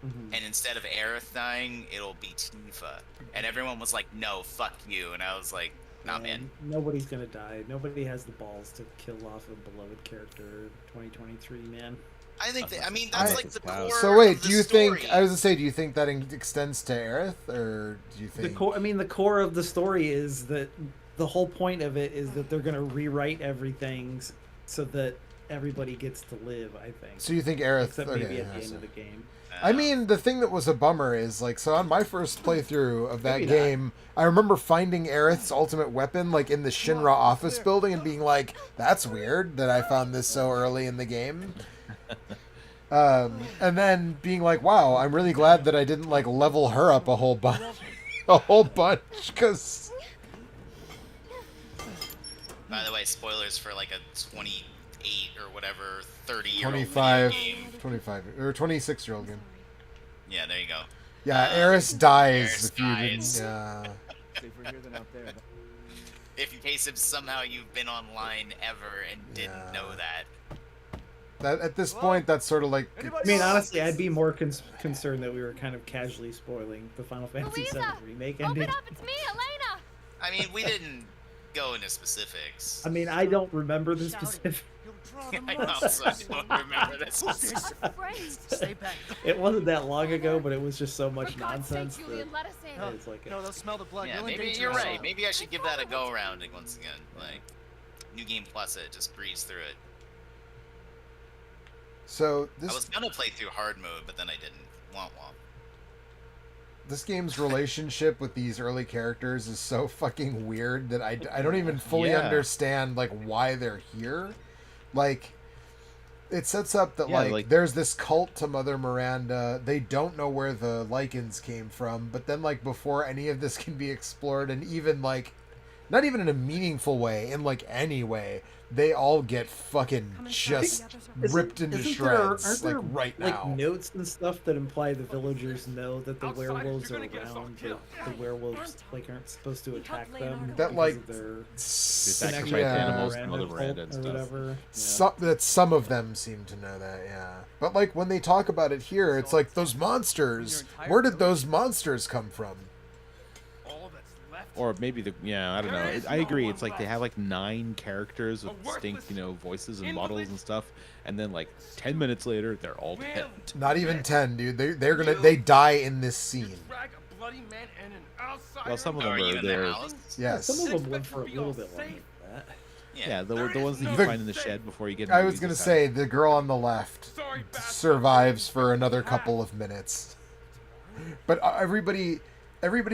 Mhm. and instead of Aerith dying, it'll be Tifa. And everyone was like, "No, fuck you," and I was like, "Nah, man." Nobody's gonna die. Nobody has the balls to kill off a beloved character in 2023, man. I think that, I mean, I- that's like the core So wait, of the do you story. think? I was gonna say, do you think that extends to Aerith, or do you The think? core. I mean, the core of the story is that the whole point of it is that they're gonna rewrite everything so that everybody gets to live. I think. So you think Aerith? Except Okay, maybe at yeah, the end so- of the game. I mean, the thing that was a bummer is like, so on my first playthrough of that Maybe not. game, I remember finding Aerith's ultimate weapon like in the Shinra office building and being like, "That's weird that I found this so early in the game." And then being like, "Wow, I'm really glad that I didn't like level her up a whole bunch, because By the way, spoilers for like a 28 or whatever 30-year-old 25, video game. 25 or 26-year-old game. Yeah, there you go. Yeah, Eris dies Eris if you dies. didn't. Yeah. Safer here than out there. If in case if somehow you've been online ever and didn't Yeah. know that. That at this point, that's sort of like. I mean, honestly, I'd be more concerned that we were kind of casually spoiling the Final Fantasy VII Louisa, remake Open ending. up, it's me, Elena! I mean, we didn't go into specifics. I mean, I don't remember the specific. I know, so I don't remember this. Stay back. It wasn't that long ago, but it was just so much For God's sake, nonsense that Julian, let us in. it's like. No, they'll smell the blood. Yeah, You'll maybe endanger you're us right. all. Maybe I should give that a go around once again. Like, New Game Plus it, just breeze through it. So I was this gonna play through hard mode, but then I didn't. Womp womp. this game's relationship with these early characters is so fucking weird that I don't even fully Yeah. understand like why they're here. Like, it sets up that Yeah, like, like- there's this cult to Mother Miranda. They don't know where the Lycans came from, but then like before any of this can be explored, and even like not even in a meaningful way, in like any way, they all get fucking just ripped into Isn't shreds aren't like there, right like now. notes and stuff that imply the villagers know that the werewolves are around, but the werewolves like aren't supposed to attack them That, because like, of their sacrifice connection to animals the to Mother Miranda and cult or stuff. whatever. Some of them seem to know that, yeah. But like when they talk about it here, it's like those monsters. Where did those monsters come from? All that's left. Or maybe I don't know. I agree. It's like they have like 9 characters with distinct, voices and models and stuff, and then like 10 minutes later, they're all dead. Not even 10, dude. They die in this scene. Drag a bloody man and an outsider. Well, some of them Are you are in the there. house? Yes. Some of them live for a little bit longer than that. Yeah, the ones that you The- find in the shed before you get. I into was the gonna house. say the girl on the left Sorry, bastard. survives for another couple of minutes, but everybody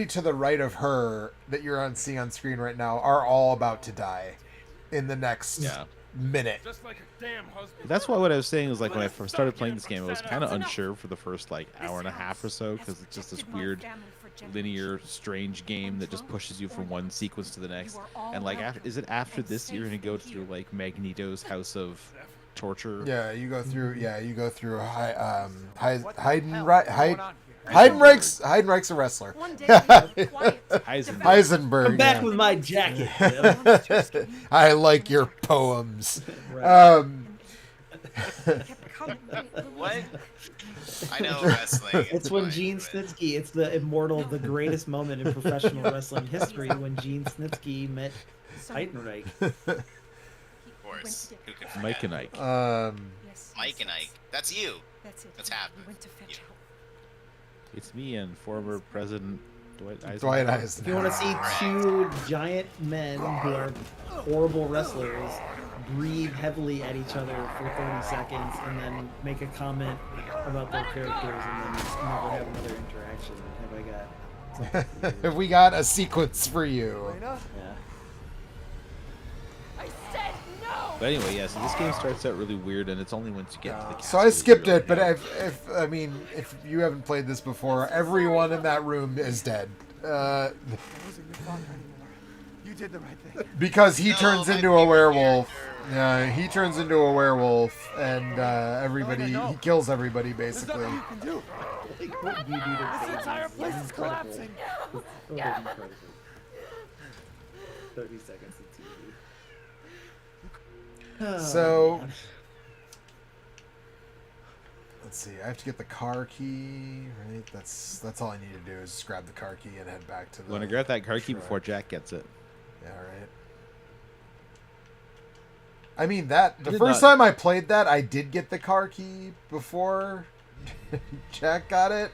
to the right of her that you're seeing on screen right now are all about to die in the next Yeah. minute. Just like a damn husband. That's why what I was saying is like when I first started playing this game, I was kind of unsure for the first like hour and a half or so because it's just this weird, linear, strange game that just pushes you from one sequence to the next. And like, is it after this you're gonna go through like Magneto's house of torture? Yeah, you go through. Yeah, you go through. Heidenreich's a wrestler. One day, quiet. Heisenberg. Heisenberg. I'm back yeah. with my jacket. Tim. I like your poems. Right. What? I know wrestling. It's when fine, Gene but- Snitsky, it's the immortal, the greatest moment in professional wrestling history when Gene Snitsky met Heidenreich. Of course. Who could forget? Mike and Ike. Mike and Ike. That's you. That's it. That's happened. We went to fetch Yeah. help. It's me and former President Dwight Eisenhower. Dwight If you want to see two giant men who are horrible wrestlers breathe heavily at each other for 30 seconds and then make a comment about their characters and then just never have another interaction, have I got something for you? We got a sequence for you. Yeah. I said no! But anyway, yeah. So this game starts out really weird, and it's only once you get to the. So I skipped it, but if you haven't played this before, everyone in that room is dead. Wasn't your father anymore. You did the right thing. Because he No, turns my into a favorite werewolf. character. Yeah, he turns into a werewolf, and everybody he kills everybody There's basically. nothing you can do. Like, what you do to This entire babies place is is incredible. collapsing. It's incredible. 30 seconds of TV. Oh, So- man. let's see. I have to get the car key, right? That's all I need to do is just grab the car key and head back to the. You want to grab that car key truck. before Jack gets it? Yeah, right. I mean that the did first not- time I played that, I did get the car key before Jack got it.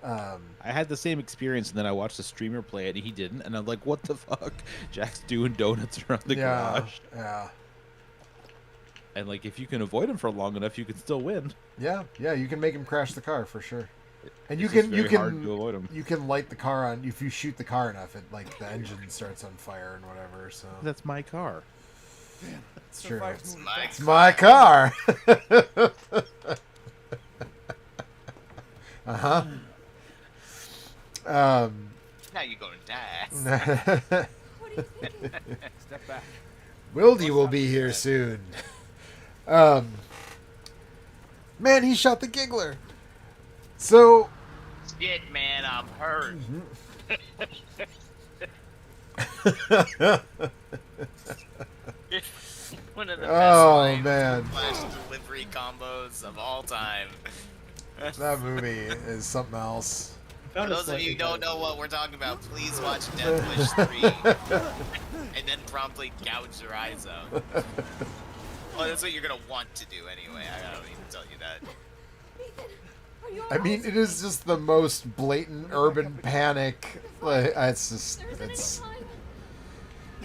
I had the same experience, and then I watched a streamer play it, and he didn't, and I'm like, "What the fuck?" Jack's doing donuts around the yeah, garage, yeah, and like, if you can avoid him for long enough, you can still win. yeah. You can make him crash the car for sure. And you It's just can very hard to avoid him. you can light the car on if you shoot the car enough. It like the engine starts on fire and whatever. So That's my car. it's true. Fire's moving My It's my car. uh-huh. Now you're going to die. What do you think? Step back. Wildy will be here soon. Man, he shot the giggler. So Shit, man, I'm hurt. One of the best Oh, line man. flash delivery combos of all time. that movie is something else. For Found a those of you slightly who don't better know what video. we're talking about, please watch Death Wish 3 and then promptly gouge your eyes out. Well, that's what you're gonna want to do anyway. I don't even tell you that. Ethan, are you I mean, alright? it is just the most blatant urban panic. Like, it's just, There isn't any it's. time.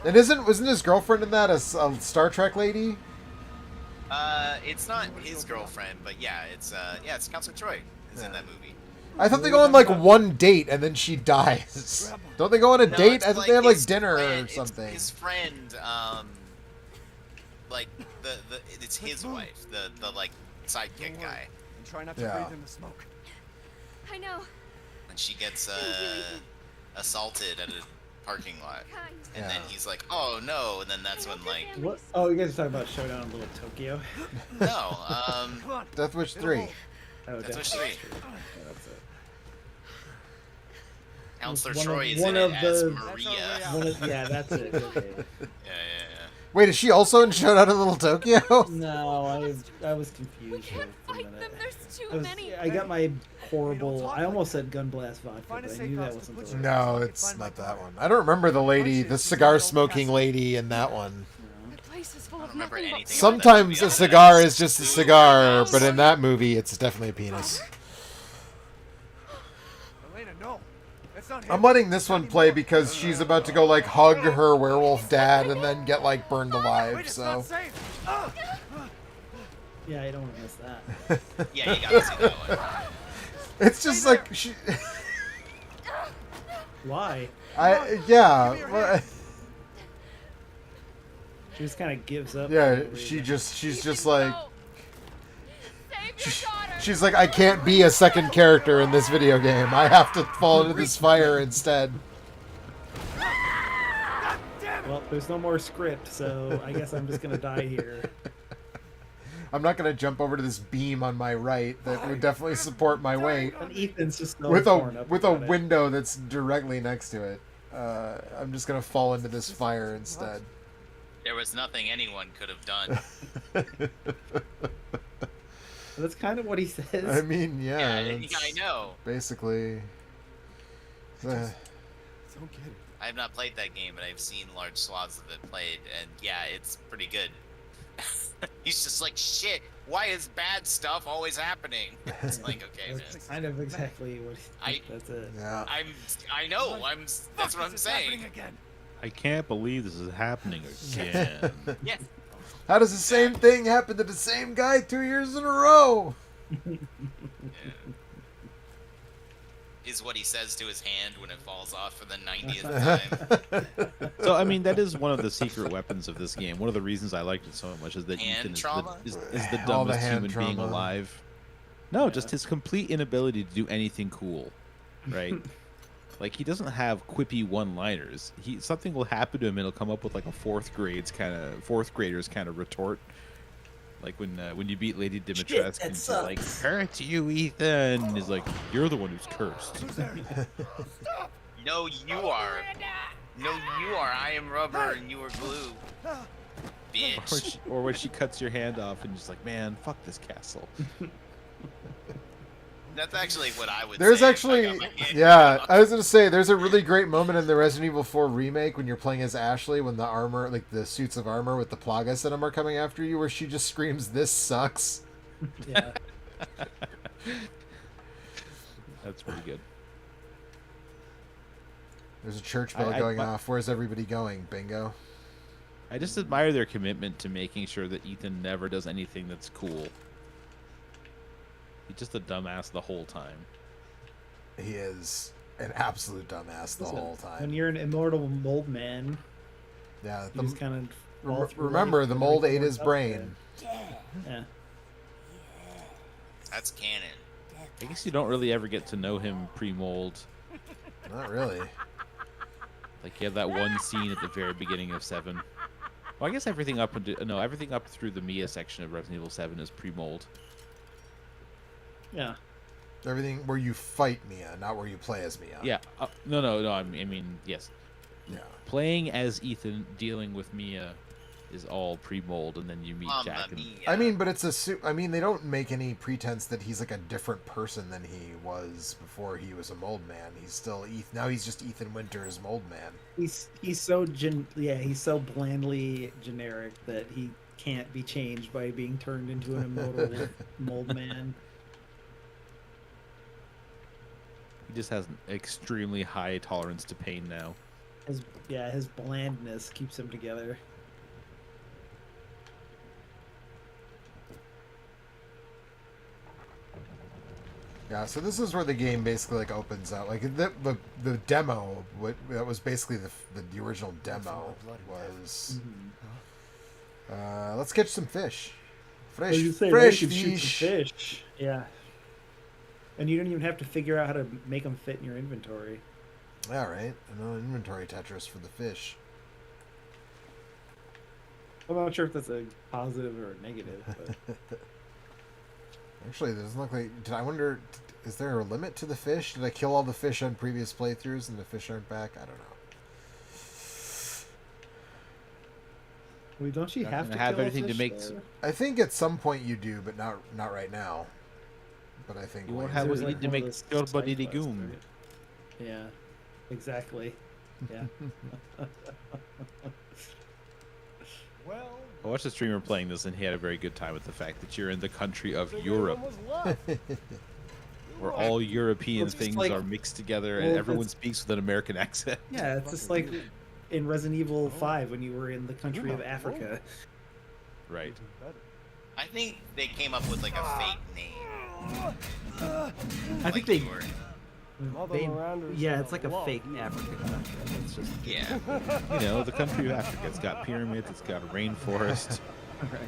And wasn't his girlfriend in that a Star Trek lady? It's not his girlfriend, but yeah, it's Counselor Troy is in that movie. I thought they go on like one date and then she dies. Don't they go on a No, date? it's I thought they have like his dinner friend- or something. It's his friend, like it's his wife, the like sidekick guy, And try not to Yeah. breathe in the smoke. I know. and she gets assaulted at a parking lot, Kind. and then Yeah. he's like, "Oh no!" And then that's when like, What? Oh, you guys are talking about Showdown in Little Tokyo? no, Come on. Death Wish It'll 3. hold. Oh, That's what that's she- true. Yeah, that's it. Counselor One of- Troy is one in of it as the- Maria. One of, yeah, that's it. Okay. Yeah. Wait, is she also in Showdown in Little Tokyo? No, I was We confused can't for a fight minute. them. There's too I, was, many. I got my don't horrible. talk I like almost said gun blast vodka, Find a but I safe knew that house to wasn't put the you right. in. No, So I can it's find my not that car. one. I don't remember the lady, Punches, the you cigar know, smoking castle. lady in that one. The place is full I of don't remember nothing but anything. Sometimes a cigar is just a cigar, but in that movie, it's definitely a penis. Elena, no. That's not him. I'm letting this Not one play anymore. because she's about to go like hug her werewolf dad and then get like burned alive. Wait, it's So not safe. Ah! Yeah, I don't want to miss that. Yeah, you gotta see that one. it's just like she. Why? Yeah. Give me your well, hand. She just kind of gives up. Yeah, for no she's reason. just like No. Save your daughter. she's like I can't be a second character in this video game. I have to fall into this fire instead. Well, there's no more script, so I guess I'm just gonna die here. I'm not gonna jump over to this beam on my right that would definitely support my weight And Ethan's just so with torn a up with a about it. window that's directly next to it. I'm just gonna fall into this fire instead. There was nothing anyone could have done. That's kind of what he says. I mean, yeah, Yeah, it's I know. basically. Don't get it. I have not played that game, but I've seen large swaths of it played, and yeah, it's pretty good. He's just like, shit, why is bad stuff always happening? It's like, okay, man. That's kind of exactly what he. That's it. Yeah. I know, that's Fuck, what I'm this is happening saying. again. I can't believe this is happening again. Yeah, How does the same thing happen to the same guy 2 years in a row? is what he says to his hand when it falls off for the 90th time. So I mean, that is one of the secret weapons of this game. One of the reasons I liked it so much is that Hand Ethan trauma? is the All the dumbest hand human being trauma. alive. No, Yeah. just his complete inability to do anything cool, right? Like he doesn't have quippy one-liners. Something will happen to him, and he'll come up with like a fourth graders kind of retort. Like when you beat Lady Shit, Dimitrescu, that and she's like, sucks. "Hurt you, Ethan." And he's like, "You're the one who's cursed." Who's there? No, you are. No, you are. I am rubber and you are glue. Or, Bitch. or when she cuts your hand off, and you're just like, "Man, fuck this castle." That's actually what I would There's say. actually, yeah, I was gonna say there's a really great moment in the Resident Evil 4 remake when you're playing as Ashley, when the armor, like the suits of armor with the Plaga Cinema are coming after you, where she just screams, "This sucks." Yeah. That's pretty good. There's a church bell going off. Where's everybody going? Bingo. I just admire their commitment to making sure that Ethan never does anything that's cool. He's just a dumbass the whole time. He is an absolute dumbass the whole time. When you're an immortal mold man, Yeah. you just kind of Remember, the mold ate his brain. Yeah. That's canon. I guess you don't really ever get to know him pre-mold. Not really. Like you have that one scene at the very beginning of 7. Well, I guess everything up through the Mia section of Resident Evil 7 is pre-mold. Yeah. Everything where you fight Mia, not where you play as Mia. Yeah. No. I mean, yes. Yeah. Playing as Ethan, dealing with Mia, is all pre-mold, and then you meet Mamma Jack. And, mia. I mean, but it's I mean, they don't make any pretense that he's like a different person than he was before he was a mold man. He's still now he's just Ethan Winters, mold man. He's so he's so blandly generic that he can't be changed by being turned into an immortal mold man. he just has an extremely high tolerance to pain now. His blandness keeps him together. Yeah, so this is where the game basically like opens up. Like the demo, that was basically the original demo was. Let's catch some fish. Fresh, You say, fresh "Well, you can shoot fish. some fish. Yeah. And you don't even have to figure out how to make them fit in your inventory. All right, no inventory Tetris for the fish. I'm not sure if that's a positive or a negative, but Actually, it doesn't look like. I wonder, is there a limit to the fish? Did I kill all the fish on previous playthroughs and the fish aren't back? I don't know. well, don't you Not have gonna to have kill a anything to fish, make though? I think at some point you do, but not right now. But I think You won't later. have There's what you need to one of make those your side body quests, legume. right? Yeah, exactly. Yeah. Well, I watched a streamer playing this, and he had a very good time with the fact that you're in the country of Europe, where all European It's just things like- are mixed together, well, and everyone it's- speaks with an American accent. Yeah, it's just like in Resident Evil 5 when you were in the country of Africa. Right. I think they came up with like a fake name. I Like think they, you were- yeah, it's like a fake Africa country. It's just Yeah. You know, the country of Africa. It's got pyramids. It's got a rainforest.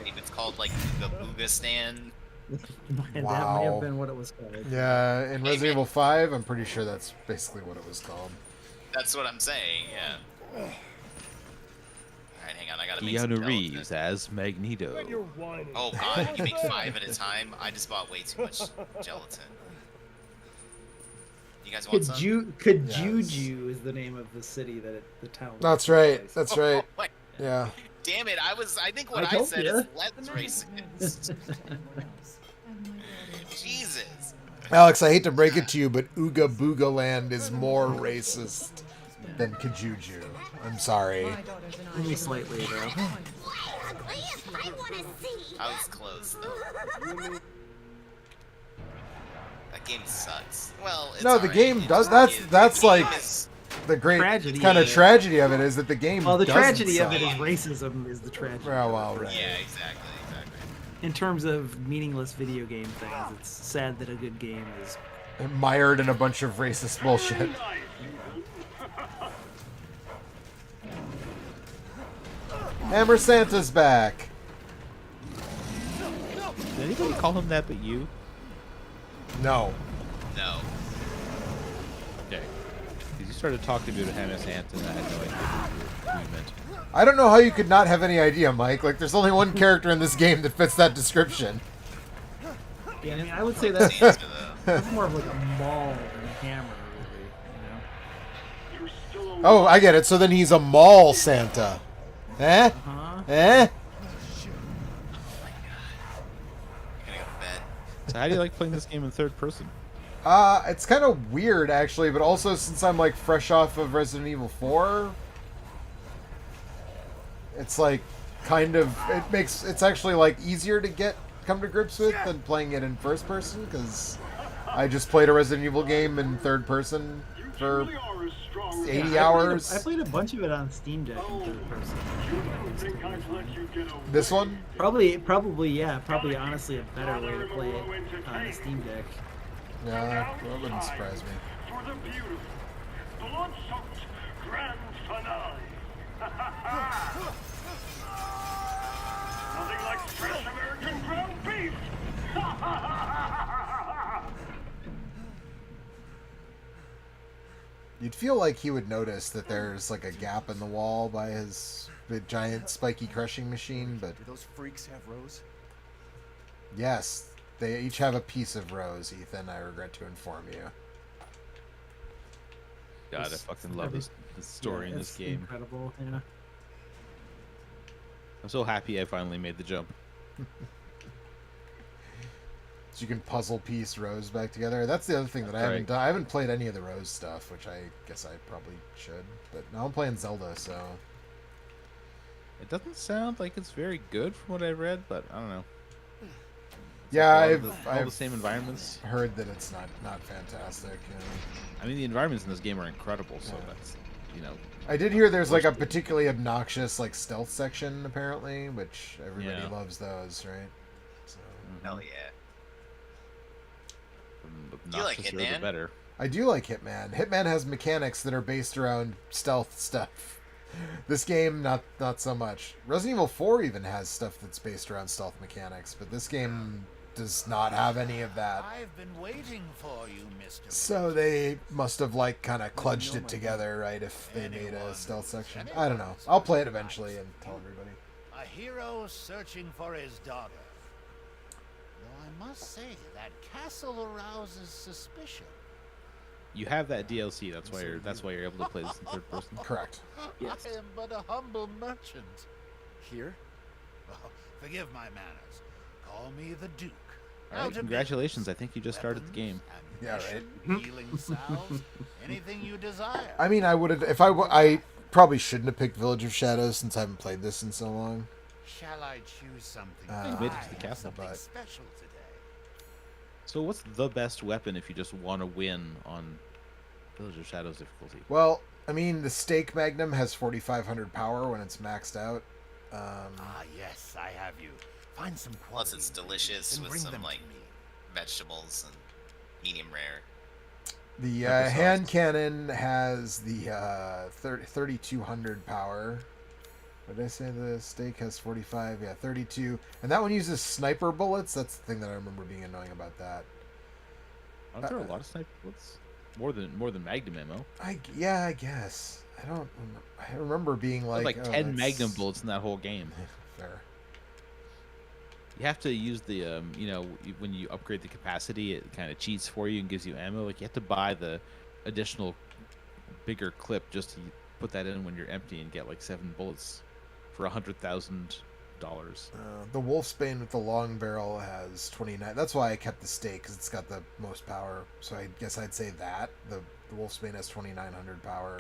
Maybe it's called like the Boogistan. that may Wow. have been what it was called. Yeah, in Resident Evil 5, I'm pretty sure that's basically what it was called. That's what I'm saying. Yeah. Alright, hang on. I gotta make some Keanu gelatin. Reeves as Magneto. you're whining. Oh god, you make 5 at a time? I just bought way too much gelatin. You guys want some? Yes. Kajuju is the name of the city the town. That's right. takes place. That's right. Oh, my- Yeah. damn it, I think what I I, told said ya. is less racist. Jesus. Alex, I hate to break it to you, but Ooga Booga Land is more racist than Kajuju. I'm sorry. Only slightly though. I was close though. That game sucks. Well, it's No, the alright. game It does. is- That's the game like is- the great Tragedy. kind of tragedy of it is that the game. Well, the doesn't tragedy of suck. it is racism is the tragedy. Yeah, well, right. Yeah, exactly. In terms of meaningless video game things, it's sad that a good game is. Mired in a bunch of racist bullshit. Hammer Santa's back. Did anybody call him that but you? No. No. Okay. Because you started talking to Hannah Santa, and I had no idea who you meant. I don't know how you could not have any idea, Mike. Like, there's only one character in this game that fits that description. Yeah, I mean, I would say that's, Santa, though. that's more of like a maul than a hammer, really. Oh, I get it. So then he's a mall Santa. Eh? Huh? Eh? I'm gonna go to bed. So how do you like playing this game in third person? It's kind of weird actually, but also since I'm like fresh off of Resident Evil 4, it's like it's actually like easier to come to grips with than playing it in first person because I just played a Resident Evil game in third person for 80 hours. I played a bunch of it on Steam Deck in third person. This one? Probably, yeah. Probably, honestly, a better way to play it on the Steam Deck. Yeah, that wouldn't surprise me. For the beautiful, blood-soaked grand finale. Nothing like fresh American ground beef. You'd feel like he would notice that there's like a gap in the wall by his big, giant spiky crushing machine, but Do those freaks have Rose? yes, they each have a piece of Rose, Ethan, I regret to inform you. God, I fucking love this story in this it's game. Incredible, yeah. I'm so happy I finally made the jump. So you can puzzle piece Rose back together. That's the other thing that I haven't done. I haven't played any of the Rose stuff, which I guess I probably should. But now I'm playing Zelda, so It doesn't sound like it's very good from what I've read, but I don't know. yeah, All the same environments. heard that it's not fantastic. You know. I mean, the environments in this game are incredible, so Yeah. that's, you know, I did hear there's like a particularly obnoxious like stealth section apparently, which everybody Yeah. loves those, right? So Hell yeah. the You like obnoxiouser, Hitman? the better. I do like Hitman. Hitman has mechanics that are based around stealth stuff. This game, not so much. Resident Evil 4 even has stuff that's based around stealth mechanics, but this game does not have any of that. I've been waiting for you, Mr. So they must have like kind of kludged it together, right? If they made a stealth section, I don't know. I'll play it eventually and tell everybody. A hero searching for his daughter. Though I must say that castle arouses suspicion. You have that DLC. That's why you're able to play this in third person. Correct. Yes. I am but a humble merchant. Here? Oh, forgive my manners. Call me the Duke. All right, Out of congratulations. I think you just started the game. Yeah, ammunition, healing salves, anything you desire. I mean, I would have if I probably shouldn't have picked Village of Shadows since I haven't played this in so long. Shall I choose something? You made it to the castle, something but- special today. So what's the best weapon if you just want to win on Village of Shadows difficulty? Well, I mean, the Stake Magnum has 4,500 power when it's maxed out. Ah, yes, I have you. Find some quality. Plus, it's delicious and with bring some them to like me. vegetables and medium rare. The Microsoft. hand cannon has the 3,200 power. What did I say? The Stake has 45. Yeah, 32. And that one uses sniper bullets. That's the thing that I remember being annoying about that. Aren't there a lot of sniper bullets? More than Magnum ammo. I guess. I don't. I remember being There's like, like oh, 10 that's Magnum bullets in that whole game. Fair. You have to use the when you upgrade the capacity, it kind of cheats for you and gives you ammo. Like you have to buy the additional bigger clip just to put that in when you're empty and get like 7 bullets for $100,000. The Wolfsbane with the long barrel has 29. That's why I kept the Stake, because it's got the most power. So I guess I'd say that. The Wolfsbane has 2,900 power.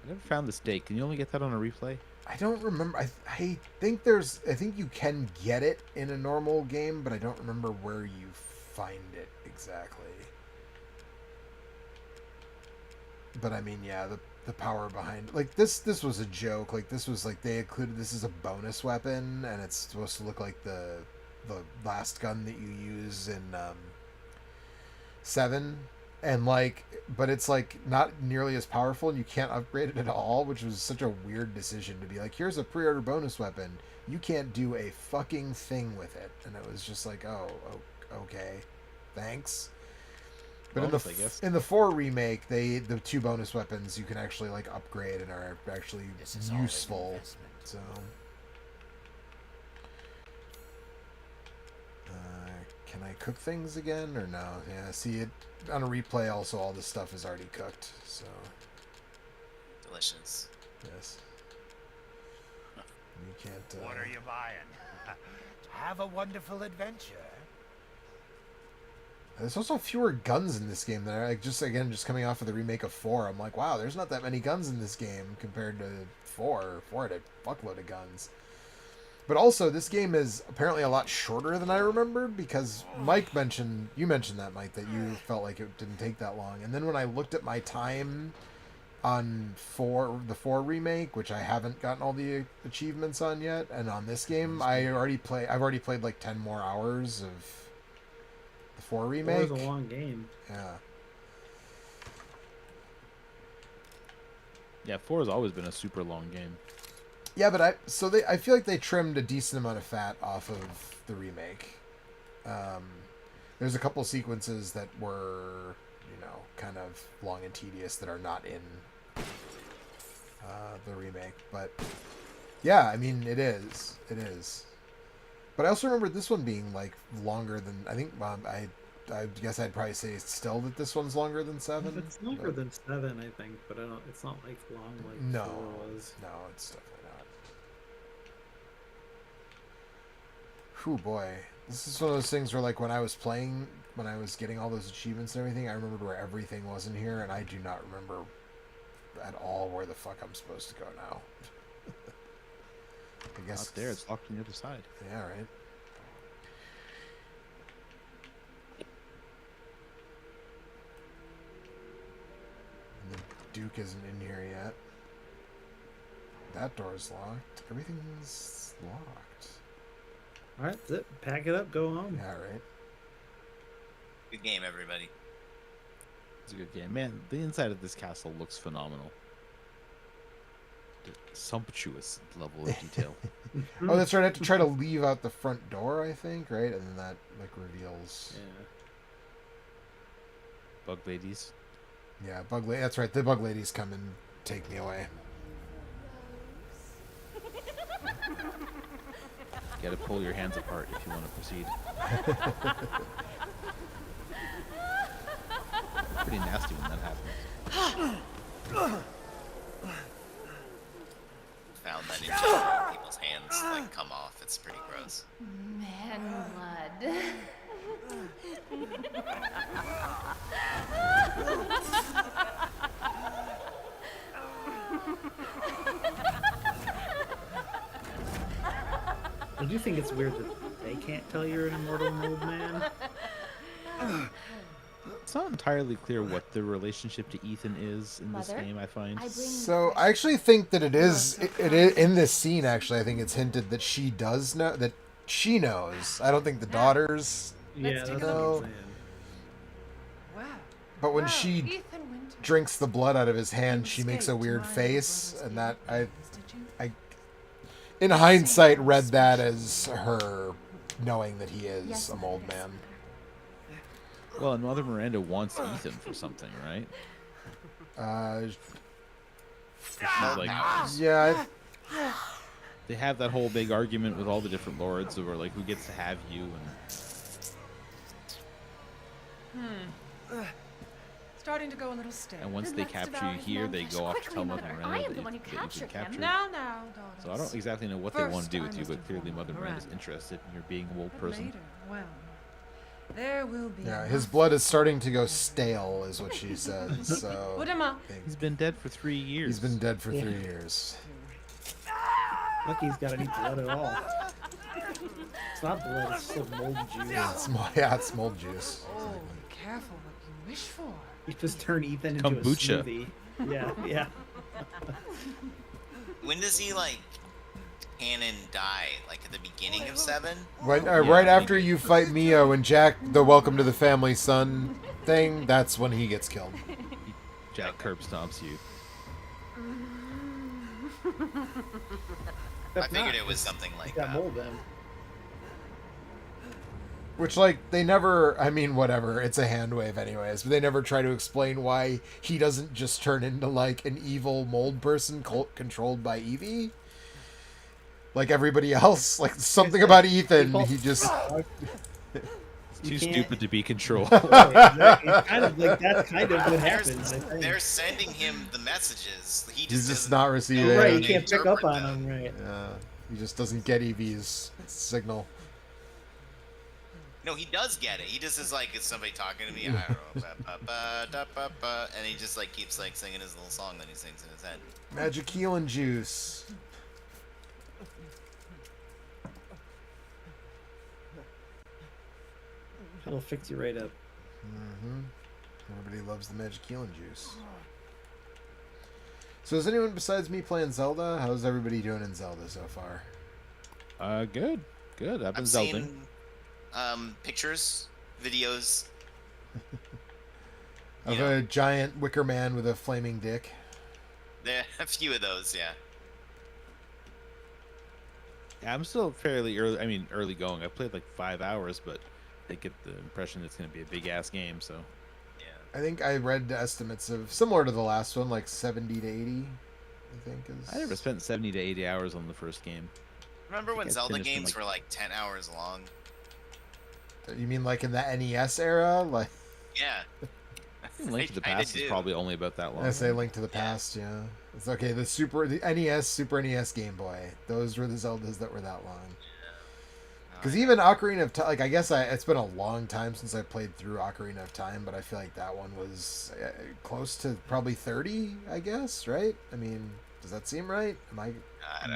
I never found the stake. Can you only get that on a replay? I don't remember. I think you can get it in a normal game, but I don't remember where you find it exactly. But I mean, yeah, the power behind like this was a joke. Like this was like they included this as a bonus weapon, and it's supposed to look like the last gun that you use in 7, and like, but it's like not nearly as powerful, and you can't upgrade it at all, which was such a weird decision to be like, here's a pre-order bonus weapon, you can't do a fucking thing with it, and it was just like, oh okay, thanks. But Bonus, I guess. in the 4 remake, the 2 bonus weapons you can actually like upgrade and are actually This is all an useful. investment. So, can I cook things again or no? Yeah, see it on a replay. Also, all this stuff is already cooked. So, Delicious. yes. You can't. What are you buying? Have a wonderful adventure. There's also fewer guns in this game. That are like just coming off of the remake of 4. I'm like, wow, there's not that many guns in this game compared to 4. 4 had a fuckload of guns. But also, this game is apparently a lot shorter than I remembered because you mentioned that, Mike, that you felt like it didn't take that long. And then when I looked at my time on the 4 remake, which I haven't gotten all the achievements on yet, and on this game, I've already played like 10 more hours of the 4 remake. It was a long game. Yeah. Yeah, 4 has always been a super long game. Yeah, but I feel like they trimmed a decent amount of fat off of the remake. There's a couple sequences that were, kind of long and tedious that are not in the remake. But yeah, I mean, it is. But I also remember this one being like longer than I think. I guess I'd probably say still that this one's longer than 7. It's longer than 7, I think, but it's not like long like No, 4 was. no, it's definitely not. Whew, boy. This is one of those things where, like, when I was getting all those achievements and everything, I remembered where everything was in here, and I do not remember at all where the fuck I'm supposed to go now. I guess Out there, it's locked on the other side. Yeah, right. And the Duke isn't in here yet. That door's locked. Everything's locked. All right, that's it. Pack it up, go home. Yeah, right. Good game, everybody. It's a good game. Man, the inside of this castle looks phenomenal. The sumptuous level of detail. Oh, that's right. I have to try to leave out the front door, I think, right? And then that, like, reveals... Yeah. Bug ladies. Yeah, that's right. The bug ladies come and take me away. You gotta pull your hands apart if you want to proceed. Pretty nasty when that happens. Found that in general, people's hands like come off. It's pretty gross. Man blood. I do think it's weird that they can't tell you're an immortal mold man. It's not entirely clear what the relationship to Ethan is in this Mother, game, I find. So I actually think that it is in this scene. Actually, I think it's hinted that she does know that she knows. I don't think the daughters Yeah, that's what know. I'm saying. Wow. But when Wow, she Ethan Winter. drinks the blood out of his hand, she makes a weird face, and that I, in hindsight, read that as her knowing that he is a mold man. Well, and Mother Miranda wants Ethan for something, right? She's like, Yeah, they have that whole big argument with all the different lords over like who gets to have you, and Starting to go a little stale. and once Then they let's capture devour you his here, they man-flesh go off to quickly, tell Mother Mother. Miranda I am that the one who you've been captured him. captured. Now, daughters. So I don't exactly know what they want to do with you, First, I but clearly must Mother inform Miranda's Miranda. interested in your being a wold But person. later, well, there will be. yeah. enough. His blood is starting to go stale, is what she says. So Put him up. I think He's been dead for 3 years. he's been dead for 3 years. Lucky's got any blood at all. It's not blood, it's still mold juice. It's mold juice. Oh, be careful what you wish for. You just turn Ethan into Kombucha. a smoothie. Yeah, yeah. When does he like canon die? Like at the beginning of 7? Right, Yeah, right maybe. after you fight Mio and Jack, the Welcome to the Family Son thing, that's when he gets killed. Jack curb stomps you. I figured it was something like Got that. mold then. Which, like, they never, I mean, whatever, it's a hand wave anyways, but they never try to explain why he doesn't just turn into, like, an evil mold person controlled by Evie. Like everybody else. Like, something about Ethan, he just... Too You can't- stupid to be controlled. Right, exactly. It's kind of like that's kind of what happens. I think. They're sending him the messages. He He's just doesn't not receiving know Right, how you to can't pick up interpret on them. him, right? Yeah. He just doesn't get Eevee's signal. No, he does get it. He just is like, is somebody talking to me? I don't know. Ba-ba-ba-da-ba-ba, and he just like keeps like singing his little song that he sings in his head. Magic healing juice. It'll fix you right up. Mm-hmm. Everybody loves the magic healing juice. So is anyone besides me playing Zelda? How's everybody doing in Zelda so far? Good. I've been I've Zelding. seen pictures, videos. Of a giant wicker man with a flaming dick. There a few of those, yeah. Yeah, I'm still fairly early. I mean, early going. I've played like 5 hours, but I get the impression it's going to be a big ass game. So I think I read estimates of similar to the last one, like 70 to 80. I think is. I never spent 70 to 80 hours on the first game. Remember when I Zelda finished in, games like- were like 10 hours long? You mean like in the NES era? Like Yeah. Link to the kinda Past is do. probably only about that long. I say Link to the Past, yeah. It's okay. The NES, Super NES, Game Boy. Those were the Zeldas that were that long. Because even Ocarina of Time, like I guess it's been a long time since I played through Ocarina of Time, but I feel like that one was close to probably 30, I guess, right? I mean, does that seem right? Am I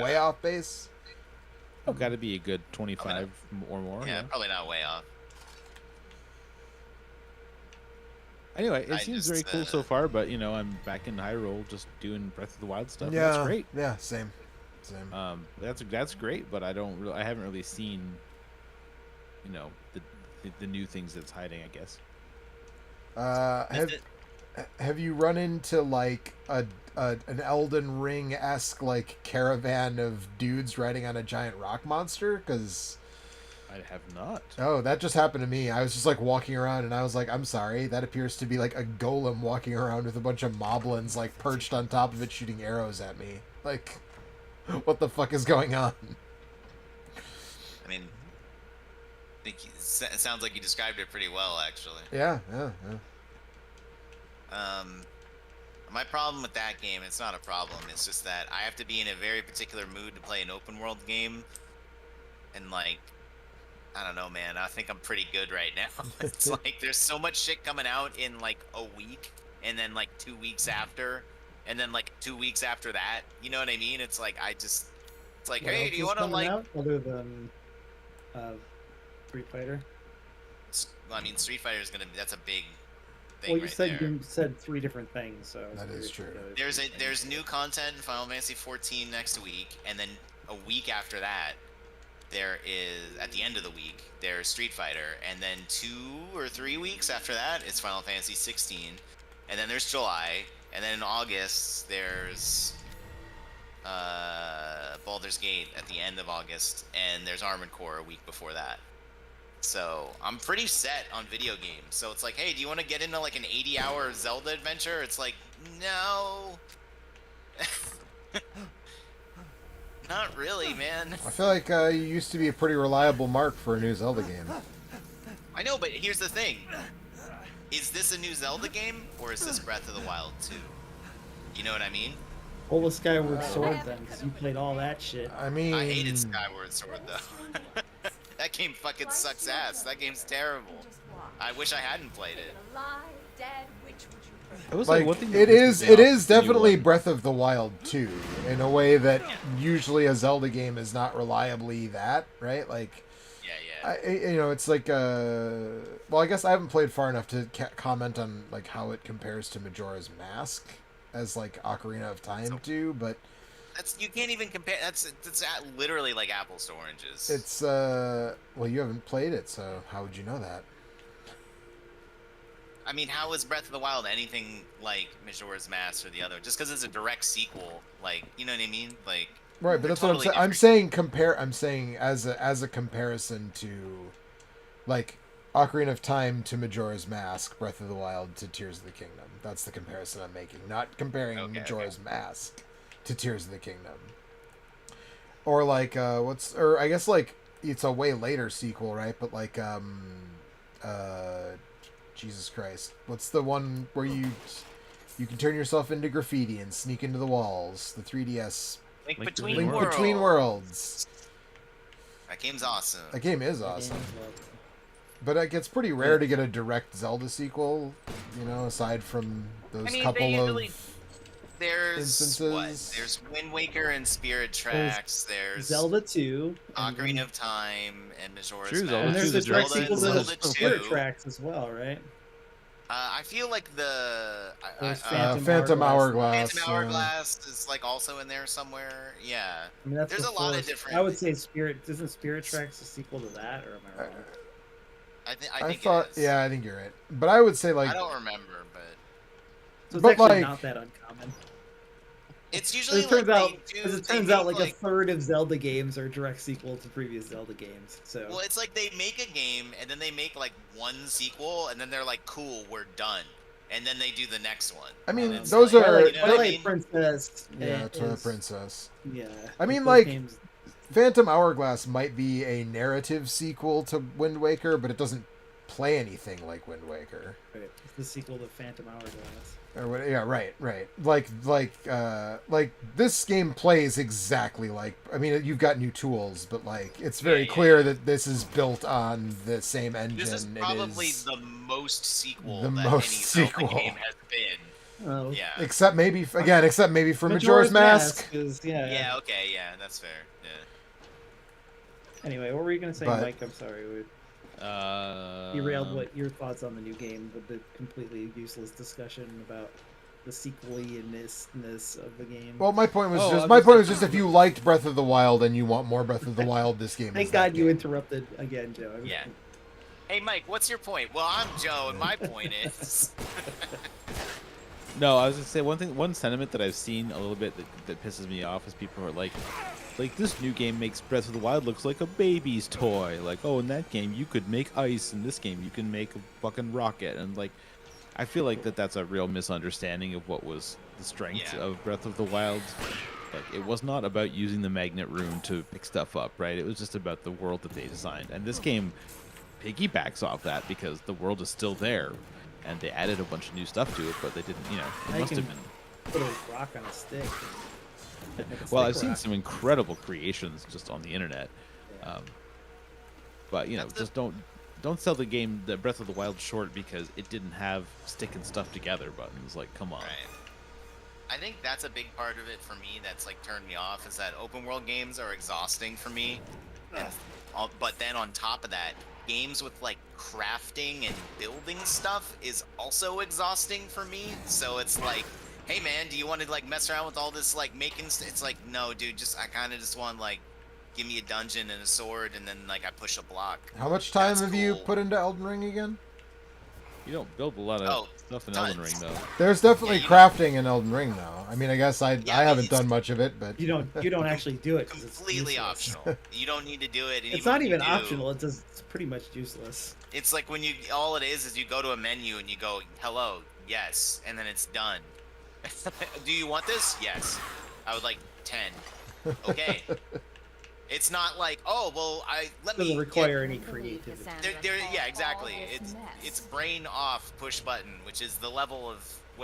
way off base? Oh, got to be a good 25 or more. Yeah, probably not way off. Anyway, I it seems just, very cool so far, but I'm back in Hyrule just doing Breath of the Wild stuff. and Yeah, that's great. Yeah, same. That's great, but I haven't really seen, the new things that's hiding, I guess. Have you run into like an Elden Ring-esque like caravan of dudes riding on a giant rock monster? Because I have not. oh, that just happened to me. I was just like walking around and I was like, I'm sorry, that appears to be like a golem walking around with a bunch of moblins like perched on top of it shooting arrows at me. Like, what the fuck is going on? I mean, it sounds like you described it pretty well, actually. Yeah. My problem with that game, it's not a problem. It's just that I have to be in a very particular mood to play an open world game, and like, I don't know, man. I think I'm pretty good right now. It's like there's so much shit coming out in like a week, and then like 2 weeks after, and then like 2 weeks after that. You know what I mean? It's like it's like, What hey, else do you is want to coming like? out other than Street Fighter? Well, I mean, Street Fighter is gonna be that's a big thing Well, you right said there. you said 3 different things, so That is true. There's new content in Final Fantasy 14 next week, and then a week after that, there is at the end of the week there's Street Fighter, and then 2 or 3 weeks after that it's Final Fantasy 16, and then there's July, and then in August there's Baldur's Gate at the end of August, and there's Armored Core a week before that. So I'm pretty set on video games. So it's like, hey, do you want to get into like an 80-hour Zelda adventure? It's like, no. Not really, man. I feel like you used to be a pretty reliable mark for a new Zelda game. I know, but here's the thing. Is this a new Zelda game, or is this Breath of the Wild 2? You know what I mean? Pull the Skyward Sword then, because you played all that shit. I mean, I hated Skyward Sword, though. That game fucking sucks ass. That game's terrible. I wish I hadn't played it. Alive, dead, which would you prefer? I was like one thing it that is pissed me it off is with the new definitely one- Breath of the Wild 2 in a way that usually a Zelda game is not reliably that, right? Like Yeah. it's like well, I guess I haven't played far enough to comment on like how it compares to Majora's Mask as like Ocarina of Time do, but You can't even compare. That's literally like apples to oranges. it's well, you haven't played it, so how would you know that? I mean, how is Breath of the Wild anything like Majora's Mask or the other? Just because it's a direct sequel, like, you know what I mean? Like, Right, but they're that's what totally I'm different. saying. I'm saying as a comparison to, like, Ocarina of Time to Majora's Mask, Breath of the Wild to Tears of the Kingdom. That's the comparison I'm making. Not comparing Majora's Mask to Tears of the Kingdom. Or like or I guess like it's a way later sequel, right? But like Jesus Christ, what's the one where you can turn yourself into graffiti and sneak into the walls? The 3DS Link Link Between Link Worlds. Between Worlds. That game's awesome. That game is That game awesome. is awesome. But it gets pretty rare to get a direct Zelda sequel, you know, aside from those I mean, couple they usually of there's instances. what? There's Wind Waker and Spirit Tracks. There's Zelda 2. and then- Ocarina of Time and Majora's True, Mask. Zelda And 2 there's is a a direct direct Zelda, sequel Zelda to 2. Spirit Tracks as well, right? I feel like the There's Phantom Phantom Hourglass. Phantom Hourglass is like also in there somewhere. Yeah. I mean, that's There's a before- lot of different. I would say isn't Spirit Tracks a sequel to that, or am I wrong? I I think thought, it is. yeah, I think you're right. But I would say like, I don't remember, but So it's but, actually like- not that uncommon. it's As usually it turns like out, they do. as it they turns out, make, like a third of Zelda games are direct sequel to previous Zelda games. So Well, it's like they make a game and then they make like one sequel and then they're like, "Cool, we're done," and then they do the next one. I mean, And it's those like, are- you know what I Twilight mean? Princess. yeah, Twilight is- Princess. Yeah. I mean, those like- games- Phantom Hourglass might be a narrative sequel to Wind Waker, but it doesn't play anything like Wind Waker. right, it's the sequel to Phantom Hourglass. Or what? Yeah, right. Like this game plays exactly like. I mean, you've got new tools, but like it's very Yeah. clear that this is built on the same engine. This is It probably is- the most sequel the that most any Zelda sequel. game has been. Oh, Yeah. except maybe for Majora's Mask. is, yeah. Yeah. Okay. Yeah. That's fair. Yeah. Anyway, what were you gonna say, But- Mike? I'm sorry. We derailed what your thoughts on the new game with the completely useless discussion about the sequel-ness of the game. Well, my point was Oh, just I my was point just- was just if you liked Breath of the Wild and you want more Breath of the Wild, this game. Thank is that God you game. interrupted again, Joe. Yeah. Hey, Mike, what's your point? Well, I'm Joe, and my point is. No, I was gonna say one sentiment that I've seen a little bit that pisses me off is people are like this new game makes Breath of the Wild looks like a baby's toy. Like, oh, in that game you could make ice, in this game you can make a fucking rocket, and like, I feel like that's a real misunderstanding of what was the strength Yeah. of Breath of the Wild. Like, it was not about using the magnet rune to pick stuff up, right? It was just about the world that they designed, and this game piggybacks off that because the world is still there. And they added a bunch of new stuff to it, but they didn't, Now it you must have can been. Put a rock on a stick. and make a Well, stick I've seen rock. some incredible creations just on the internet. Yeah. But, That's just don't sell the game, the Breath of the Wild, short because it didn't have sticking stuff together buttons. Like, come on. Right. I think that's a big part of it for me that's like turned me off is that open world games are exhausting for me. And, but then on top of that, games with like crafting and building stuff is also exhausting for me. So it's like, hey man, do you want to like mess around with all this like making? It's like, no, dude, I kind of just want like, give me a dungeon and a sword, and then like I push a block. How much time That's have you cool. put into Elden Ring again? You don't build a lot of stuff in Elden Ring, tons. though. There's definitely you crafting in Elden Ring, though. I mean, I guess I Yeah, haven't it's- done much of it, but You don't actually do it 'cause it's Completely useless. optional. You don't need to do it. It's not if you even do, optional. It's pretty much useless. It's like when you all it is you go to a menu and you go hello, yes, and then it's done. Do you want this? Yes. I would like 10. Okay. It's not like, oh well, let It me doesn't require any creativity. yeah, exactly. It's brain off push button, which is the level of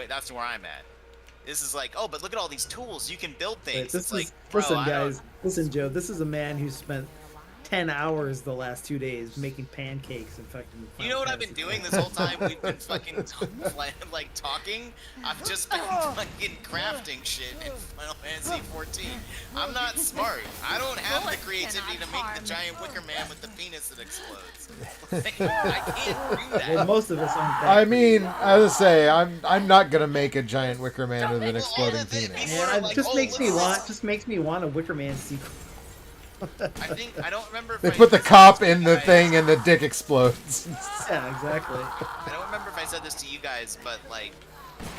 that's where I'm at. This is like, oh, but look at all these tools. You can build Wait, things. this It's is like, bro, listen, I don't- guys. Listen, Joe. This is a man who spent 10 hours the last 2 days making pancakes and fucking. You know what I've been doing this whole time? We've been fucking like talking. I've just been fucking crafting shit in Final Fantasy 14. I'm not smart. I don't have the creativity to make the giant wicker man with the penis that explodes. Like, I can't do that. Well, most of us aren't. That I mean, as I say, I'm not gonna make a giant wicker man with an Well, all exploding of it, penis. people are Yeah, it like, just oh, makes me look at want. this. Just makes me want a Wicker Man sequel. I don't remember if They I put the said cop this to in you the guys. thing and the dick explodes. Yeah, exactly. I don't remember if I said this to you guys, but like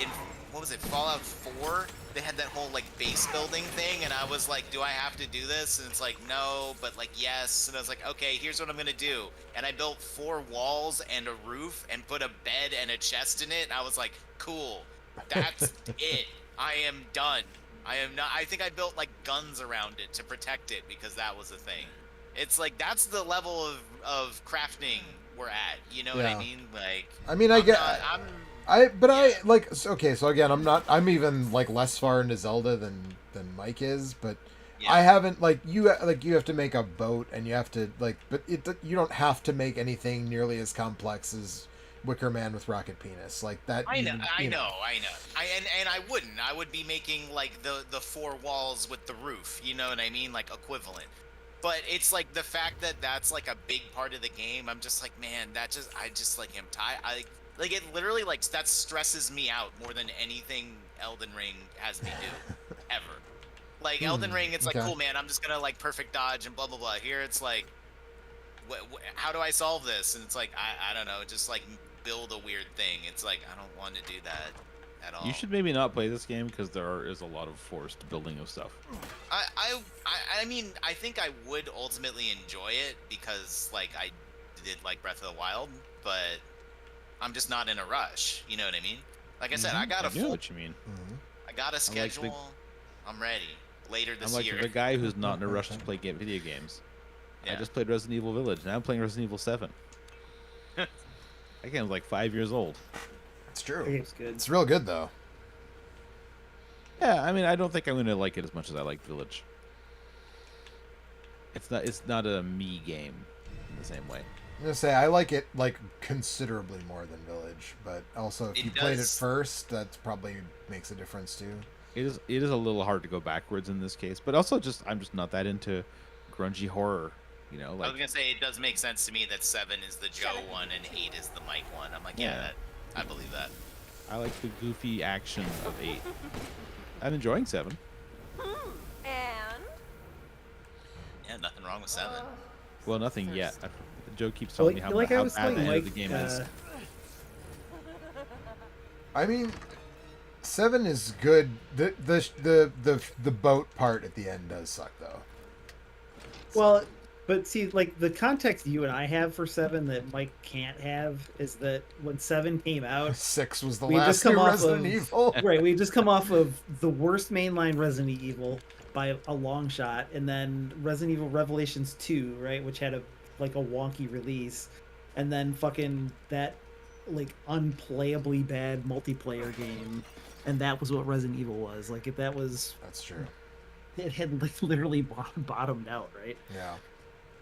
in what was it, Fallout 4, they had that whole like base building thing, and I was like, do I have to do this? And it's like, no, but like yes. And I was like, okay, here's what I'm gonna do. And I built 4 walls and a roof and put a bed and a chest in it. And I was like, cool, that's it. I am done. I am not. I think I built like guns around it to protect it because that was a thing. It's like that's the level of crafting we're at. You know what Yeah. I mean? Like I mean, I I'm get. not- I like okay. So again, I'm even like less far into Zelda than Mike is, but Yeah. I haven't like you have to make a boat and you have to like, but you don't have to make anything nearly as complex as Wicker Man with Rocket Penis like that. I know, you I know. And I wouldn't. I would be making like the four walls with the roof. You know what I mean? Like equivalent. But it's like the fact that that's like a big part of the game. I'm just like, man, I just like am tired. Like it literally like that stresses me out more than anything Elden Ring has me do ever. Like Elden Ring, it's like okay. cool, man. I'm just gonna like perfect dodge and blah blah blah. Here, it's like, how do I solve this? And it's like I don't know, just like build a weird thing. It's like I don't want to do that at all. You should maybe not play this game because is a lot of forced building of stuff. I mean, I think I would ultimately enjoy it because like I did like Breath of the Wild, but I'm just not in a rush. You know what I mean? Like I said, I got a know full, what you mean. I got a schedule. I'm ready later this I'm like year. the guy who's not in a rush to play video games. Yeah. I just played Resident Evil Village. Now I'm playing Resident Evil 7. That game's like 5 years old. It's true. That game's good. It's real good though. Yeah, I mean, I don't think I'm gonna like it as much as I like Village. It's not a me game in the same way. I'm gonna say I like it like considerably more than Village, but also if It you played it does. first, that probably makes a difference too. It is a little hard to go backwards in this case, but also I'm just not that into grungy horror. You know, I like was gonna say it does make sense to me that 7 is the Joe one and 8 is the Mike one. I'm like, Yeah. I believe that. I like the goofy action of 8. I'm enjoying 7. And Yeah, nothing wrong with 7. Well, nothing yet. Joe keeps Well, telling me how, like I how was bad the telling end of Mike, the game is. I mean, 7 is good. The boat part at the end does suck though. Well, but see, like the context you and I have for 7 that Mike can't have is that when 7 came out, 6 was the we had last just come new off Resident of Evil. right. We just come off of the worst mainline Resident Evil by a long shot, and then Resident Evil Revelations 2, right, which had a wonky release, and then fucking that like unplayably bad multiplayer game, and that was what Resident Evil was. Like if that was, That's true. it had like literally bottomed out, right? Yeah.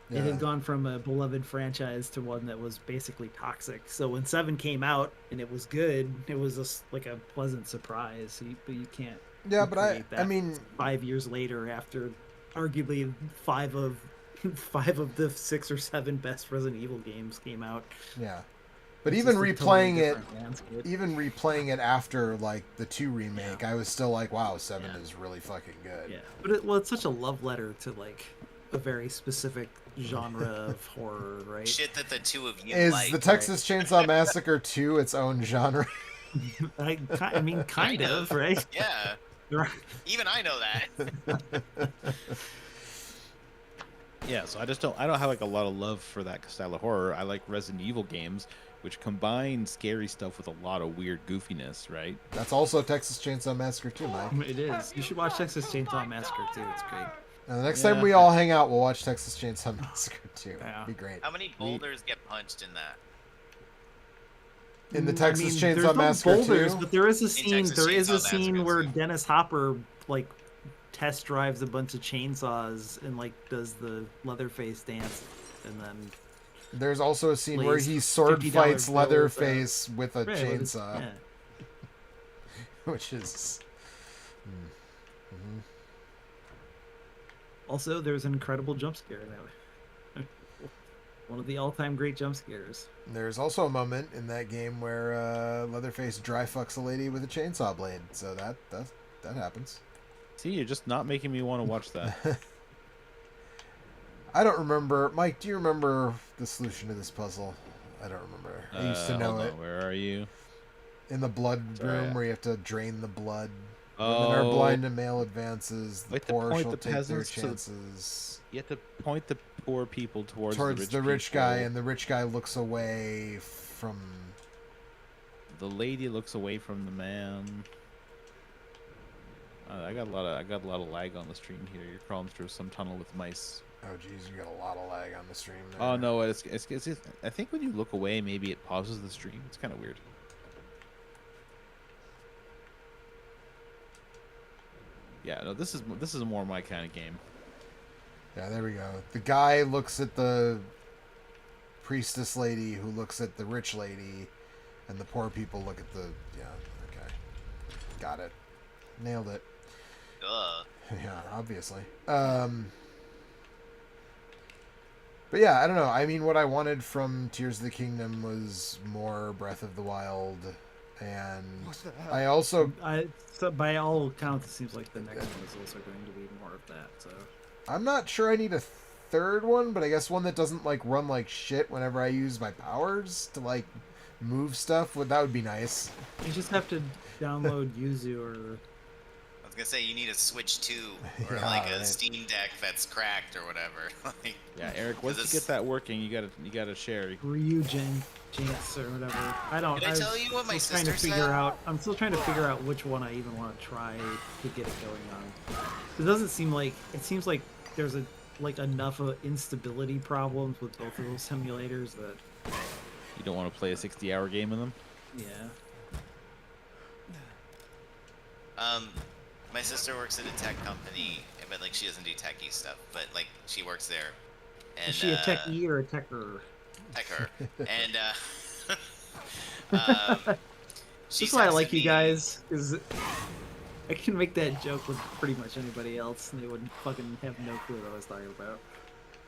It had gone from a beloved franchise to one that was basically toxic. So when 7 came out and it was good, it was just like a pleasant surprise. But you can't. Yeah, but I recreate that mean, 5 years later, after arguably five of the 6 or 7 best Resident Evil games came out. yeah. But It's even just a replaying totally it, different landscape. even replaying it after like the 2 remake, Yeah. I was still like, wow, 7 Yeah. is really fucking good. Yeah, but it's such a love letter to like a very specific genre of horror, right? Shit that the two of you Is like. the Texas Chainsaw Massacre 2 its own genre? I mean, kind of, right? Yeah, There are- even I know that. Yeah, so I don't have like a lot of love for that style of horror. I like Resident Evil games, which combine scary stuff with a lot of weird goofiness, right? That's also Texas Chainsaw Massacre 2, Mike. It is. You should watch Texas Chainsaw Massacre too. It's great. And the next Yeah. time we all hang out, we'll watch Texas Chainsaw Massacre 2. Yeah. Be great. How many boulders get punched in that? In the Texas I mean, Chainsaw there's Massacre no boulders, 2, but there is a scene. Texas There is a Chainsaw scene Massacre where too. Dennis Hopper like test drives a bunch of chainsaws and like does the Leatherface dance, and then there's also a scene where plays he sword $50 fights bills, Leatherface with a right, with his- chainsaw, yeah. which is... Also, there's an incredible jump scare in that. One of the all-time great jump scares. There's also a moment in that game where Leatherface dry fucks a lady with a chainsaw blade, so that happens. See, you're just not making me want to watch that. I don't remember. Mike, do you remember the solution to this puzzle? I don't remember. I used to know hold it. on, where are you? In the blood Sorry. room where you have to drain the blood. Oh, When our blind and male advances, the Like to poor point shall the take their peasants to the- chances. you have to point the poor people towards The rich guy, people. and the rich guy looks away from... The lady looks away from the man. I got a lot of lag on the stream here. You're crawling through some tunnel with mice. Oh, geez, you got a lot of lag on the stream there. Oh no, it's I think when you look away, maybe it pauses the stream. It's kind of weird. Yeah, no, this is more my kind of game. Yeah, there we go. The guy looks at the priestess lady, who looks at the rich lady, and the poor people look at the... Yeah, okay. Got it. Nailed it. Duh. Yeah, obviously. But yeah, I don't know. I mean, what I wanted from Tears of the Kingdom was more Breath of the Wild, and What the hell? I also... So by all accounts, it seems like the next one is also going to be more of that. So I'm not sure I need a third one, but I guess one that doesn't, like, run like shit whenever I use my powers to, like, move stuff. That would be nice. you just have to download Yuzu or I was gonna say you need a Switch 2 or Yeah, like a right. Steam Deck that's cracked or whatever. Like, Yeah, Eric, once you this- get that working, you gotta share. Ryujin Jinx or whatever. I don't. Did I tell you what my still trying to sister figure said? out. I'm still trying to figure out which one I even want to try to get it going on. It doesn't seem like it seems like there's enough instability problems with both of those simulators that You don't want to play a 60-hour game in them. yeah. My sister works at a tech company, but like she doesn't do techie stuff, but like she works there. And, Is she a techie or a techer? Techer. And she That's why I texted like you me- guys, is I can make that joke with pretty much anybody else, and they would fucking have no clue what I was talking about.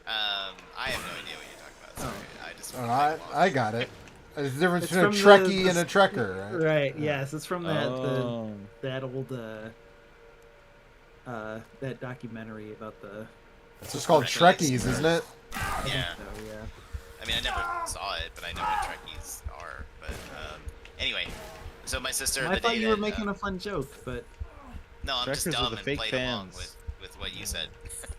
I have no idea what you're talking about. Sorry, I just. Oh, wanted to I got it. There's a difference It's between a from Trekkie the- and a Trekker, right? Right. Yes, it's from that Oh. that old that documentary about the. It's just called Trekkies, isn't it? Yeah. So yeah. I mean, I never saw it, but I know what Trekkies are. But anyway, so my sister. I the thought day you were that, making a fun joke, but No, I'm just Trekkers are dumb the and fake played along fans. with what you said.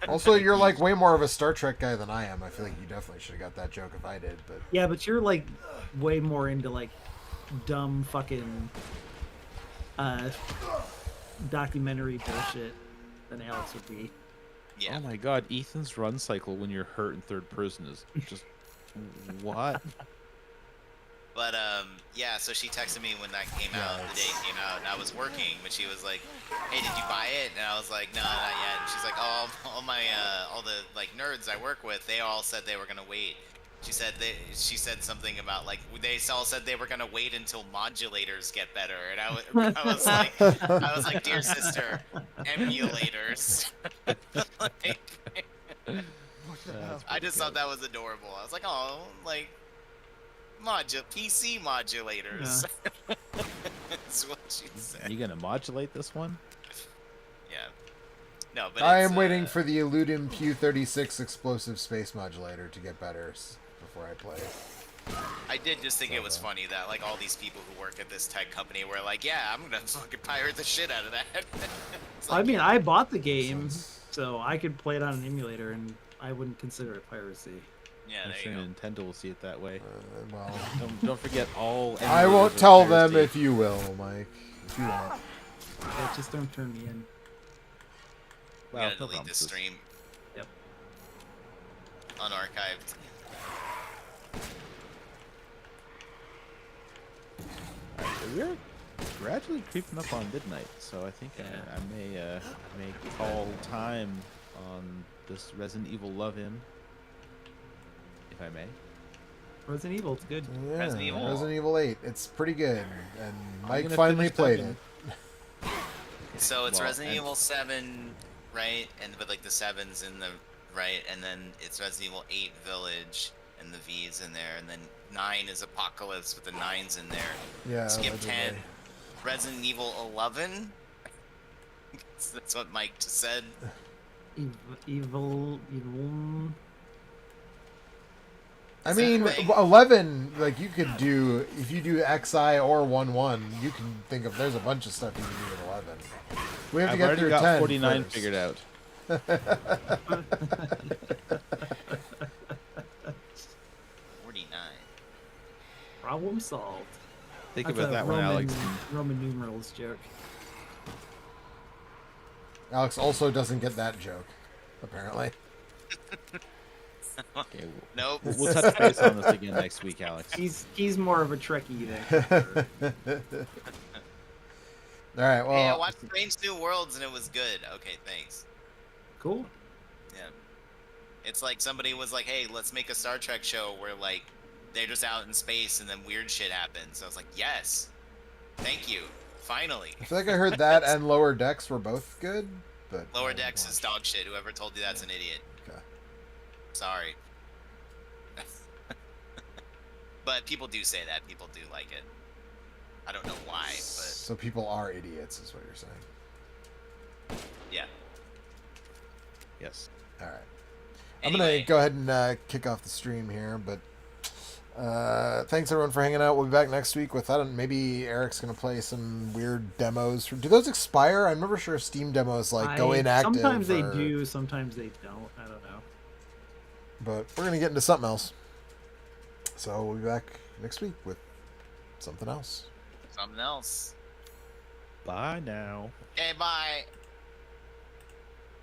Also, you're like way more of a Star Trek guy than I am. I feel like you definitely should have got that joke if I did. But yeah, but you're like way more into like dumb fucking documentary bullshit than Alex would be. Yeah. Oh my god, Ethan's run cycle when you're hurt in third person is just what? But yeah. So she texted me when that came out, the day it came out, and I was working, but she was like, "Hey, did you buy it?" And I was like, "No, not yet." And she's like, "Oh, all the like nerds I work with, they all said they were gonna wait." She said something about like they all said they were gonna wait until modulators get better, and I was like, "Dear sister, emulators." Like, What the hell? I just thought that was adorable. I was like, "Oh, like PC modulators." That's what she said. You gonna modulate this one? Yeah. No, but I it's, am waiting for the Illudum Q36 explosive space modulator to get better before I play. I did just think it was funny that like all these people who work at this tech company were like, "Yeah, I'm gonna fucking pirate the shit out of that." It's I like, mean, I bought the game, so I could play it on an emulator, and I wouldn't consider it piracy. yeah, I'm there sure you go. Nintendo will see it that way. Well, Don't forget all. I emulators won't are tell them piracy. if you will, Mike. If you won't. Yeah, just don't turn me in. We Well, gotta no delete this promises. stream. Yep. Unarchived. We're gradually creeping up on midnight, so I think I may call time on this Resident Evil love-in, if I may. Resident Evil, it's good. Yeah, Resident Resident Evil. Evil 8. It's pretty good, and Mike gonna finally finish played 7. it. So it's Well, Resident and- Evil 7, right? And with like the 7's in the right, and then it's Resident Evil 8 Village, and the V's in there, and then 9 is Apocalypse with the 9's in there. Yeah, Skip allegedly. 10, Resident Evil 11. That's what Mike just said. Evil. I Is that mean, right? 11, like, you could do, if you do XI or 1-1, you can think of, there's a bunch of stuff you can do with 11. We have to I've get already through got 10 49 first. figured out. 49. Problem solved. Think That's about a that one, Alex. Roman numerals joke. Alex also doesn't get that joke, apparently. Okay, Nope. we'll touch base on this again next week, Alex. He's more of a Trekkie than. All right. Hey, I Well, watched Strange New Worlds and it was good. Okay, thanks. Cool. Yeah. It's like somebody was like, hey, let's make a Star Trek show where, like, they're just out in space and then weird shit happens. So I was like, yes. Thank you. Finally. I feel like I heard that and Lower Decks were both good, but I Lower haven't Decks is watched. dog shit. Whoever told you that's an idiot. Okay. Sorry. But people do say that. People do like it. I don't know why, but So people are idiots, is what you're saying. yeah. Yes. All right. Anyway. I'm gonna go ahead and kick off the stream here, but thanks everyone for hanging out. We'll be back next week with maybe Eric's gonna play some weird demos. Do those expire? I'm never sure Steam demos like go inactive. Sometimes they or- do, sometimes they don't. I don't know. But we're gonna get into something else. So we'll be back next week with something else. Something else. Bye now. Okay, bye.